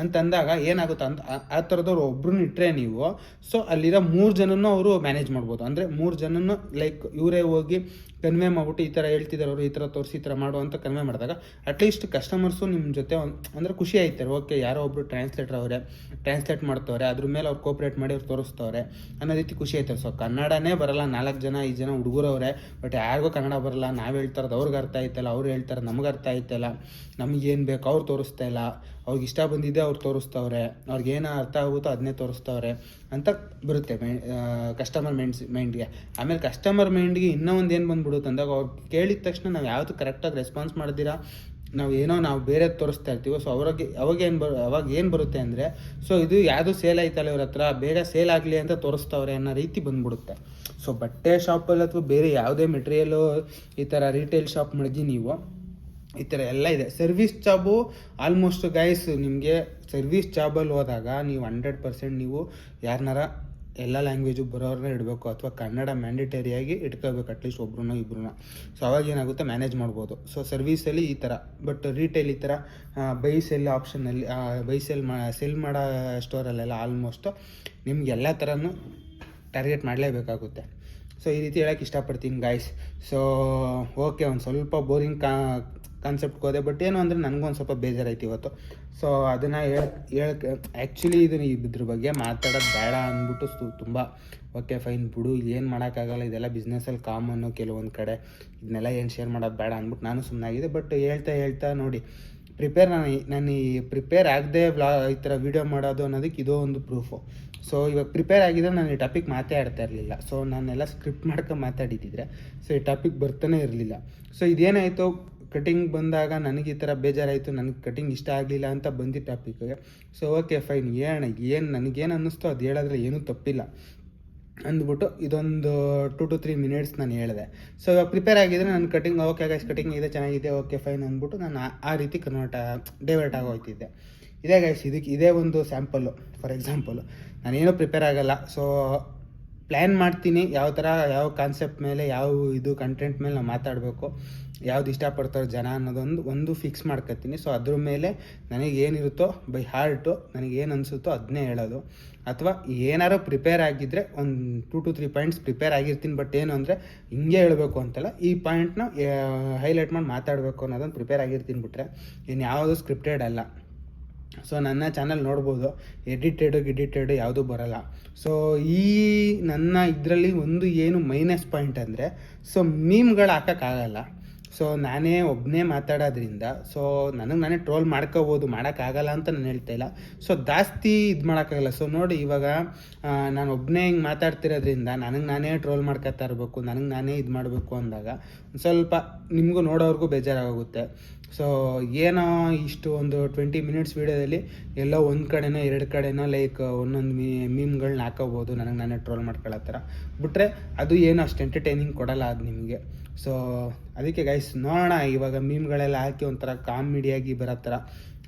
ಅಂತಂದಾಗ ಏನಾಗುತ್ತೆ ಅಂತ ಆ ಥರದವ್ರು ಒಬ್ರನ್ನ ಇಟ್ಟರೆ ನೀವು, ಸೊ ಅಲ್ಲಿರೋ 3 ಜನನೂ ಅವರು ಮ್ಯಾನೇಜ್ ಮಾಡ್ಬೋದು. ಅಂದರೆ 3 ಜನನೂ ಲೈಕ್ ಇವರೇ ಹೋಗಿ ಕನ್ವೆ ಮಾಡ್ಬಿಟ್ಟು ಈ ಥರ ಹೇಳ್ತಿದ್ದಾರೆ ಅವರು, ಈ ಥರ ತೋರಿಸಿ ಈ ಥರ ಮಾಡುವಂಥ ಕನ್ವೆ ಮಾಡಿದಾಗ ಅಟ್ಲೀಸ್ಟ್ ಕಸ್ಟಮರ್ಸು ನಿಮ್ಮ ಜೊತೆ ಅಂದರೆ ಖುಷಿ ಆಯ್ತಾರೆ. ಓಕೆ, ಯಾರೋ ಒಬ್ಬರು ಟ್ರಾನ್ಸ್ಲೇಟರ್ ಅವರೇ ಟ್ರಾನ್ಸ್ಲೇಟ್ ಮಾಡ್ತವ್ರೆ, ಅದ್ರ ಮೇಲೆ ಅವ್ರು ಕೋಪ್ರೇಟ್ ಮಾಡಿ ಅವ್ರು ತೋರಿಸ್ತವ್ರೆ ಅನ್ನೋ ರೀತಿ ಖುಷಿ ಆಯ್ತಾರೆ. ಸೊ ಕನ್ನಡನೇ ಬರಲ್ಲ, 4 ಜನ 5 ಜನ ಹುಡುಗರವ್ರೆ, ಬಟ್ ಯಾರಿಗೂ ಕನ್ನಡ ಬರಲ್ಲ. ನಾವು ಹೇಳ್ತಾರದು ಅವ್ರಿಗೆ ಅರ್ಥ ಆಯ್ತಲ್ಲ, ಅವ್ರು ಹೇಳ್ತಾರೆ ನಮ್ಗೆ ಅರ್ಥ ಆಯ್ತಲ್ಲ, ನಮಗೇನು ಬೇಕು ಅವ್ರು ತೋರಿಸ್ತಾ ಇಲ್ಲ, ಅವ್ರಿಗೆ ಇಷ್ಟ ಬಂದಿದ್ದೆ ಅವ್ರು ತೋರಿಸ್ತವ್ರೆ, ಅವ್ರಿಗೇನು ಅರ್ಥ ಆಗುತ್ತೋ ಅದನ್ನೇ ತೋರಿಸ್ತವ್ರೆ ಅಂತ ಬರುತ್ತೆ ಕಸ್ಟಮರ್ ಮೈಂಡ್ಗೆ. ಆಮೇಲೆ ಕಸ್ಟಮರ್ ಮೈಂಡ್ಗೆ ಇನ್ನೂ ಒಂದು ಏನು ಬಂದ್ಬಿಡುತ್ತೆ ಅಂದಾಗ, ಅವ್ರು ಕೇಳಿದ ತಕ್ಷಣ ನಾವು ಯಾವುದು ಕರೆಕ್ಟಾಗಿ ರೆಸ್ಪಾನ್ಸ್ ಮಾಡ್ದಿರಾ ನಾವು ಬೇರೆ ತೋರಿಸ್ತಾ ಇರ್ತೀವೋ, ಸೊ ಅವಾಗ ಏನು ಬರುತ್ತೆ ಅಂದರೆ, ಸೊ ಇದು ಯಾವುದು ಸೇಲ್ ಆಯ್ತಲ್ಲ ಇವ್ರ ಹತ್ರ, ಬೇಗ ಸೇಲ್ ಆಗಲಿ ಅಂತ ತೋರಿಸ್ತವ್ರೆ ಅನ್ನೋ ರೀತಿ ಬಂದ್ಬಿಡುತ್ತೆ. ಸೊ ಬಟ್ಟೆ ಶಾಪಲ್ಲಿ ಅಥವಾ ಬೇರೆ ಯಾವುದೇ ಮೆಟೀರಿಯಲು ಈ ಥರ ರಿಟೇಲ್ ಶಾಪ್ ಮಡಗಿ ನೀವು ಈ ಥರ ಎಲ್ಲ ಇದೆ. ಸರ್ವಿಸ್ ಜಾಬು ಆಲ್ಮೋಸ್ಟ್ ಗೈಸ್, ನಿಮಗೆ ಸರ್ವಿಸ್ ಜಾಬಲ್ಲಿ ಹೋದಾಗ ನೀವು 100% ನೀವು ಯಾರನ್ನಾರ ಎಲ್ಲ ಲ್ಯಾಂಗ್ವೇಜು ಬರೋರನ್ನ ಇಡಬೇಕು, ಅಥವಾ ಕನ್ನಡ ಮ್ಯಾಂಡೇಟರಿಯಾಗಿ ಇಟ್ಕೋಬೇಕು ಅಟ್ಲೀಸ್ಟ್ ಒಬ್ರನ್ನ ಇಬ್ಬರನ್ನ. ಸೊ ಅವಾಗ ಏನಾಗುತ್ತೆ, ಮ್ಯಾನೇಜ್ ಮಾಡ್ಬೋದು. ಸೊ ಸರ್ವೀಸಲ್ಲಿ ಈ ಥರ, ಬಟ್ ರೀಟೇಲ್ ಈ ಥರ ಬೈ ಸೆಲ್ ಆಪ್ಷನಲ್ಲಿ ಸೆಲ್ ಮಾಡೋ ಸ್ಟೋರಲ್ಲೆಲ್ಲ ಆಲ್ಮೋಸ್ಟು ನಿಮ್ಗೆ ಎಲ್ಲ ಥರನೂ ಟಾರ್ಗೆಟ್ ಮಾಡಲೇಬೇಕಾಗುತ್ತೆ. ಸೊ ಈ ರೀತಿ ಹೇಳೋಕ್ಕೆ ಇಷ್ಟಪಡ್ತೀನಿ ಗಾಯ್ಸ್. ಸೊ ಓಕೆ, ಒಂದು ಸ್ವಲ್ಪ ಬೋರಿಂಗ್ ಕಾನ್ಸೆಪ್ಟ್ಗೆ ಹೋದೆ, ಬಟ್ ಏನು ಅಂದರೆ ನನಗೊಂದು ಸ್ವಲ್ಪ ಬೇಜಾರಾಯ್ತು ಇವತ್ತು. ಸೊ ಅದನ್ನು ಆ್ಯಕ್ಚುಲಿ ಇದ್ರ ಬಗ್ಗೆ ಮಾತಾಡೋದು ಬೇಡ ಅಂದ್ಬಿಟ್ಟು ತುಂಬ ಓಕೆ ಫೈನ್ ಬಿಡು, ಏನು ಮಾಡೋಕ್ಕಾಗಲ್ಲ, ಇದೆಲ್ಲ ಬಿಸ್ನೆಸ್ಸಲ್ಲಿ ಕಾಮನ್ನು ಕೆಲವೊಂದು ಕಡೆ, ಇದನ್ನೆಲ್ಲ ಏನು ಶೇರ್ ಮಾಡೋದು ಬೇಡ ಅಂದ್ಬಿಟ್ಟು ನಾನು ಸುಮ್ಮನಾಗಿದೆ. ಬಟ್ ಹೇಳ್ತಾ ನೋಡಿ, ನಾನು ಈ ಪ್ರಿಪೇರ್ ಆಗದೆ ಈ ಥರ ವೀಡಿಯೋ ಮಾಡೋದು ಅನ್ನೋದಕ್ಕೆ ಇದೋ ಒಂದು ಪ್ರೂಫು. ಸೊ ಇವಾಗ ಪ್ರಿಪೇರ್ ಆಗಿದ್ರೆ ನಾನು ಈ ಟಾಪಿಕ್ ಮಾತಾಡ್ತಾ ಇರಲಿಲ್ಲ. ಸೊ ನಾನೆಲ್ಲ ಸ್ಕ್ರಿಪ್ಟ್ ಮಾಡ್ಕೊಂಡು ಮಾತಾಡಿದ್ದಿದ್ರೆ ಸೊ ಈ ಟಾಪಿಕ್ ಬರ್ತಾನೆ ಇರಲಿಲ್ಲ. ಸೊ ಇದೇನಾಯಿತು, ಕಟಿಂಗ್ ಬಂದಾಗ ನನಗೆ ಈ ಥರ ಬೇಜಾರಾಯಿತು, ನನಗೆ ಕಟಿಂಗ್ ಇಷ್ಟ ಆಗಲಿಲ್ಲ ಅಂತ ಬಂದಿದ್ದ ಟಾಪಿಕ್ಗೆ. ಸೊ ಓಕೆ ಫೈನ್, ನನಗೇನು ಅನ್ನಿಸ್ತೋ ಅದು ಹೇಳಿದ್ರೆ ಏನೂ ತಪ್ಪಿಲ್ಲ ಅಂದ್ಬಿಟ್ಟು ಇದೊಂದು 2 to 3 minutes ನಾನು ಹೇಳಿದೆ. ಸೊ ಇವಾಗ ಪ್ರಿಪೇರ್ ಆಗಿದ್ರೆ ನನ್ನ ಕಟಿಂಗ್ ಓಕೆ ಗೈಸ್, ಕಟಿಂಗ್ ಇದೆ ಚೆನ್ನಾಗಿದೆ ಓಕೆ ಫೈನ್ ಅಂದ್ಬಿಟ್ಟು ನಾನು ಆ ರೀತಿ ಡೈವರ್ಟ್ ಆಗೋಗ್ತಿದ್ದೆ. ಇದೇ ಗೈಸ್, ಇದೇ ಒಂದು ಸ್ಯಾಂಪಲ್ಲು. ಫಾರ್ ಎಕ್ಸಾಂಪಲು ನಾನೇನೂ ಪ್ರಿಪೇರ್ ಆಗಲ್ಲ. ಸೊ ಪ್ಲ್ಯಾನ್ ಮಾಡ್ತೀನಿ ಯಾವ ಕಾನ್ಸೆಪ್ಟ್ ಮೇಲೆ, ಇದು ಕಂಟೆಂಟ್ ಮೇಲೆ ನಾವು ಮಾತಾಡಬೇಕು, ಯಾವ್ದು ಇಷ್ಟಪಡ್ತಾರೆ ಜನ ಅನ್ನೋದೊಂದು ಫಿಕ್ಸ್ ಮಾಡ್ಕೊತೀನಿ. ಸೊ ಅದ್ರ ಮೇಲೆ ನನಗೇನಿರುತ್ತೋ ಬೈ ಹಾರ್ಟು ನನಗೇನು ಅನಿಸುತ್ತೋ ಅದನ್ನೇ ಹೇಳೋದು. ಅಥವಾ ಏನಾರು ಪ್ರಿಪೇರ್ ಆಗಿದ್ದರೆ ಒಂದು 2 to 3 ಪಾಯಿಂಟ್ಸ್ ಪ್ರಿಪೇರ್ ಆಗಿರ್ತೀನಿ. ಬಟ್ ಏನು ಅಂದರೆ ಹಿಂಗೆ ಹೇಳಬೇಕು ಅಂತಲ್ಲ, ಈ ಪಾಯಿಂಟ್ನ ಹೈಲೈಟ್ ಮಾಡಿ ಮಾತಾಡಬೇಕು ಅನ್ನೋದೊಂದು ಪ್ರಿಪೇರ್ ಆಗಿರ್ತೀನಿ. ಬಿಟ್ಟರೆ ಇನ್ನು ಯಾವುದು ಸ್ಕ್ರಿಪ್ಟೆಡ್ ಅಲ್ಲ. ಸೊ ನನ್ನ ಚಾನಲ್ ನೋಡ್ಬೋದು, ಎಡಿಟೆಡು ಯಾವುದೂ ಬರೋಲ್ಲ. ಸೊ ಈ ನನ್ನ ಇದರಲ್ಲಿ ಒಂದು ಏನು ಮೈನಸ್ ಪಾಯಿಂಟ್ ಅಂದರೆ, ಸೊ ಮೀಮ್ಗಳು ಹಾಕೋಕ್ಕಾಗಲ್ಲ. ಸೊ ನಾನೇ ಒಬ್ಬನೇ ಮಾತಾಡೋದ್ರಿಂದ ಸೊ ನಾನೇ ಟ್ರೋಲ್ ಮಾಡ್ಕೋಬೋದು, ಮಾಡೋಕ್ಕಾಗಲ್ಲ ಅಂತ ನಾನು ಹೇಳ್ತಾ ಇಲ್ಲ. ಸೊ ಜಾಸ್ತಿ ಇದು ಮಾಡೋಕ್ಕಾಗಲ್ಲ. ಸೊ ನೋಡಿ, ಇವಾಗ ನಾನು ಒಬ್ಬನೇ ಹಿಂಗೆ ಮಾತಾಡ್ತಿರೋದ್ರಿಂದ ನಾನೇ ಟ್ರೋಲ್ ಮಾಡ್ಕೊತಾ ಇರಬೇಕು, ನಾನೇ ಇದು ಮಾಡಬೇಕು ಅಂದಾಗ ಸ್ವಲ್ಪ ನಿಮಗೂ ನೋಡೋರ್ಗೂ ಬೇಜಾರಾಗುತ್ತೆ. ಸೊ ಏನೋ ಇಷ್ಟು ಒಂದು 20 minutes ವೀಡಿಯೋದಲ್ಲಿ ಎಲ್ಲೋ ಒಂದು ಕಡೆನೋ 2 ಕಡೆನೋ ಲೈಕ್ ಒಂದೊಂದು ಮೀಮ್ಗಳನ್ನ ಹಾಕೋಬೋದು, ನಾನೇ ಟ್ರೋಲ್ ಮಾಡ್ಕೊಳ್ಳೋ ಥರ ಬಿಟ್ಟರೆ ಅದು ಏನು ಅಷ್ಟು ಎಂಟರ್ಟೈನಿಂಗ್ ಕೊಡೋಲ್ಲ ಅದು ನಿಮಗೆ. ಸೊ ಅದಕ್ಕೆ ಗೈಸ್ ನೋಡೋಣ, ಇವಾಗ ಮೀಮ್ಗಳೆಲ್ಲ ಹಾಕಿ ಒಂಥರ ಕಾಮಿಡಿಯಾಗಿ ಬರೋ ಥರ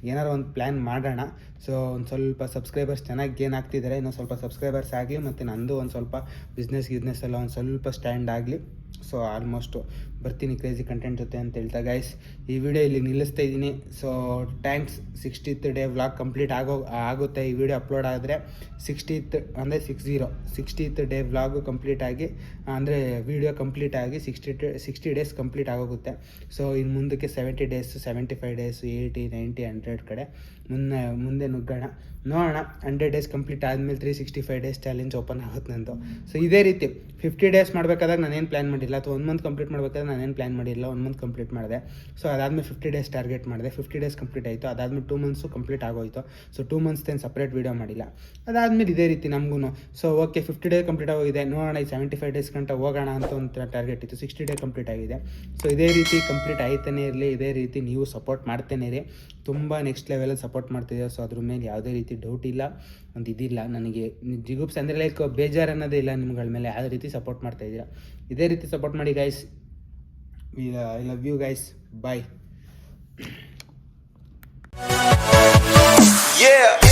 ಏನಾರು ಒಂದು ಪ್ಲ್ಯಾನ್ ಮಾಡೋಣ. ಸೊ ಒಂದು ಸ್ವಲ್ಪ ಸಬ್ಸ್ಕ್ರೈಬರ್ಸ್ ಚೆನ್ನಾಗಿ ಗೇನ್ ಆಗ್ತಿದ್ದಾರೆ, ಇನ್ನೊಂದು ಸ್ವಲ್ಪ ಸಬ್ಸ್ಕ್ರೈಬರ್ಸ್ ಆಗಲಿ, ಮತ್ತು ನಂದು ಒಂದು ಸ್ವಲ್ಪ ಬಿಸ್ನೆಸ್ ಎಲ್ಲ ಒಂದು ಸ್ವಲ್ಪ ಸ್ಟ್ಯಾಂಡ್ ಆಗಲಿ. ಸೊ ಆಲ್ಮೋಸ್ಟು ಬರ್ತೀನಿ ಕ್ರೇಜಿ ಕಂಟೆಂಟ್ ಜೊತೆ ಅಂತ ಹೇಳ್ತಾ ಗೈಸ್ ಈ ವಿಡಿಯೋ ಇಲ್ಲಿ ನಿಲ್ಲಿಸ್ತಾ ಇದ್ದೀನಿ. So thanks. 60th day vlog complete ಆಗುತ್ತೆ ಈ ವಿಡಿಯೋ ಅಪ್ಲೋಡ್ ಆದರೆ 60th ಡೇ ವ್ಲಾಗು ಕಂಪ್ಲೀಟ್ ಆಗಿ ಅಂದರೆ ವಿಡಿಯೋ ಕಂಪ್ಲೀಟ್ ಆಗಿ 60 ಡೇಸ್ ಕಂಪ್ಲೀಟ್ ಆಗೋಗುತ್ತೆ. ಸೊ ಇನ್ನು ಮುಂದಕ್ಕೆ 70 ಡೇಸ್ 75 ಡೇಸ್ 80 90 100 ಕಡೆ ಮುಂದೆ ನುಗ್ಗೋಣ, ನೋಡೋಣ. 100 ಡೇಸ್ ಕಂಪ್ಲೀಟ್ ಆದಮೇಲೆ 365 ಡೇಸ್ ಚಾಲೆಂಜ್ ಓಪನ್ ಆಗುತ್ತೆ ನಂದು. ಸೊ ಇದೇ ರೀತಿ 50 ಡೇಸ್ ಮಾಡಬೇಕಾದಾಗ ನಾನೇನು ಪ್ಲ್ಯಾನ್ ಮಾಡಿಲ್ಲ, ಅಥವಾ 1 ಮಂತ್ ಕಂಪ್ಲೀಟ್ ಮಾಡಬೇಕಾದ್ರೆ ನಾನೇನು ಪ್ಲ್ಯಾನ್ ಮಾಡಿಲ್ಲ. 1 ಮಂತ್ ಕಂಪ್ಲೀಟ್ ಮಾಡಿದೆ. ಸೊ ಅದಾದಮೇಲೆ 50 ಡೇಸ್ ಟಾರ್ಗೆಟ್ ಮಾಡಿದೆ. 50 ಡೇಸ್ ಕಂಪ್ಲೀಟ್ ಆಯಿತು. ಅದಾದಮೇಲೆ 2 ಮಂತ್ಸು ಕಂಪ್ಲೀಟ್ ಆಗೋಯಿತು. ಸೊ 2 ಮಂತ್ಸ್ದೇನು ಸಪ್ರೇಟ್ ವೀಡಿಯೋ ಮಾಡಿಲ್ಲ. ಅದಾದಮೇಲೆ ಇದೇ ರೀತಿ ನಮಗೂ ಸೊ ಓಕೆ 50 ಡೇ ಕಂಪ್ಲೀಟ್ ಆಗೋಗಿದೆ, ನೋಡೋಣ ಈ 75 ಡೇಸ್ ಗಂಟ ಹೋಗೋಣ ಅಂತ ಒಂದು ಟಾರ್ಗೆಟ್ ಇತ್ತು. 60 ಡೇ ಕಂಪ್ಲೀಟ್ ಆಗಿದೆ. ಸೊ ಇದೇ ರೀತಿ ಕಂಪ್ಲೀಟ್ ಆಯ್ತಾನೆ ಇರಲಿ, ಇದೇ ರೀತಿ ನೀವು ಸಪೋರ್ಟ್ ಮಾಡ್ತಾನೆ ಇರಿ. ತುಂಬ ನೆಕ್ಸ್ಟ್ ಲೆವೆಲಲ್ಲಿ ಸಪೋರ್ಟ್ ಮಾಡ್ತಿದ್ದೀರಾ. ಸೊ ಅದ್ರ ಮೇಲೆ ಯಾವುದೇ ರೀತಿ ಡೌಟ್ ಇಲ್ಲ, ಒಂದು ಇದಿಲ್ಲ ನನಗೆ ಜಿಗುಪ್ಸ್ ಅಂದರೆ ಲೈಕ್ ಬೇಜಾರು ಅನ್ನೋದೇ ಇಲ್ಲ ನಿಮ್ಗಳ ಮೇಲೆ. ಯಾವುದೇ ರೀತಿ ಸಪೋರ್ಟ್ ಮಾಡ್ತಾಯಿದ್ದೀರಾ, ಇದೇ ರೀತಿ ಸಪೋರ್ಟ್ ಮಾಡಿ guys. I love you guys, bye. Yeah.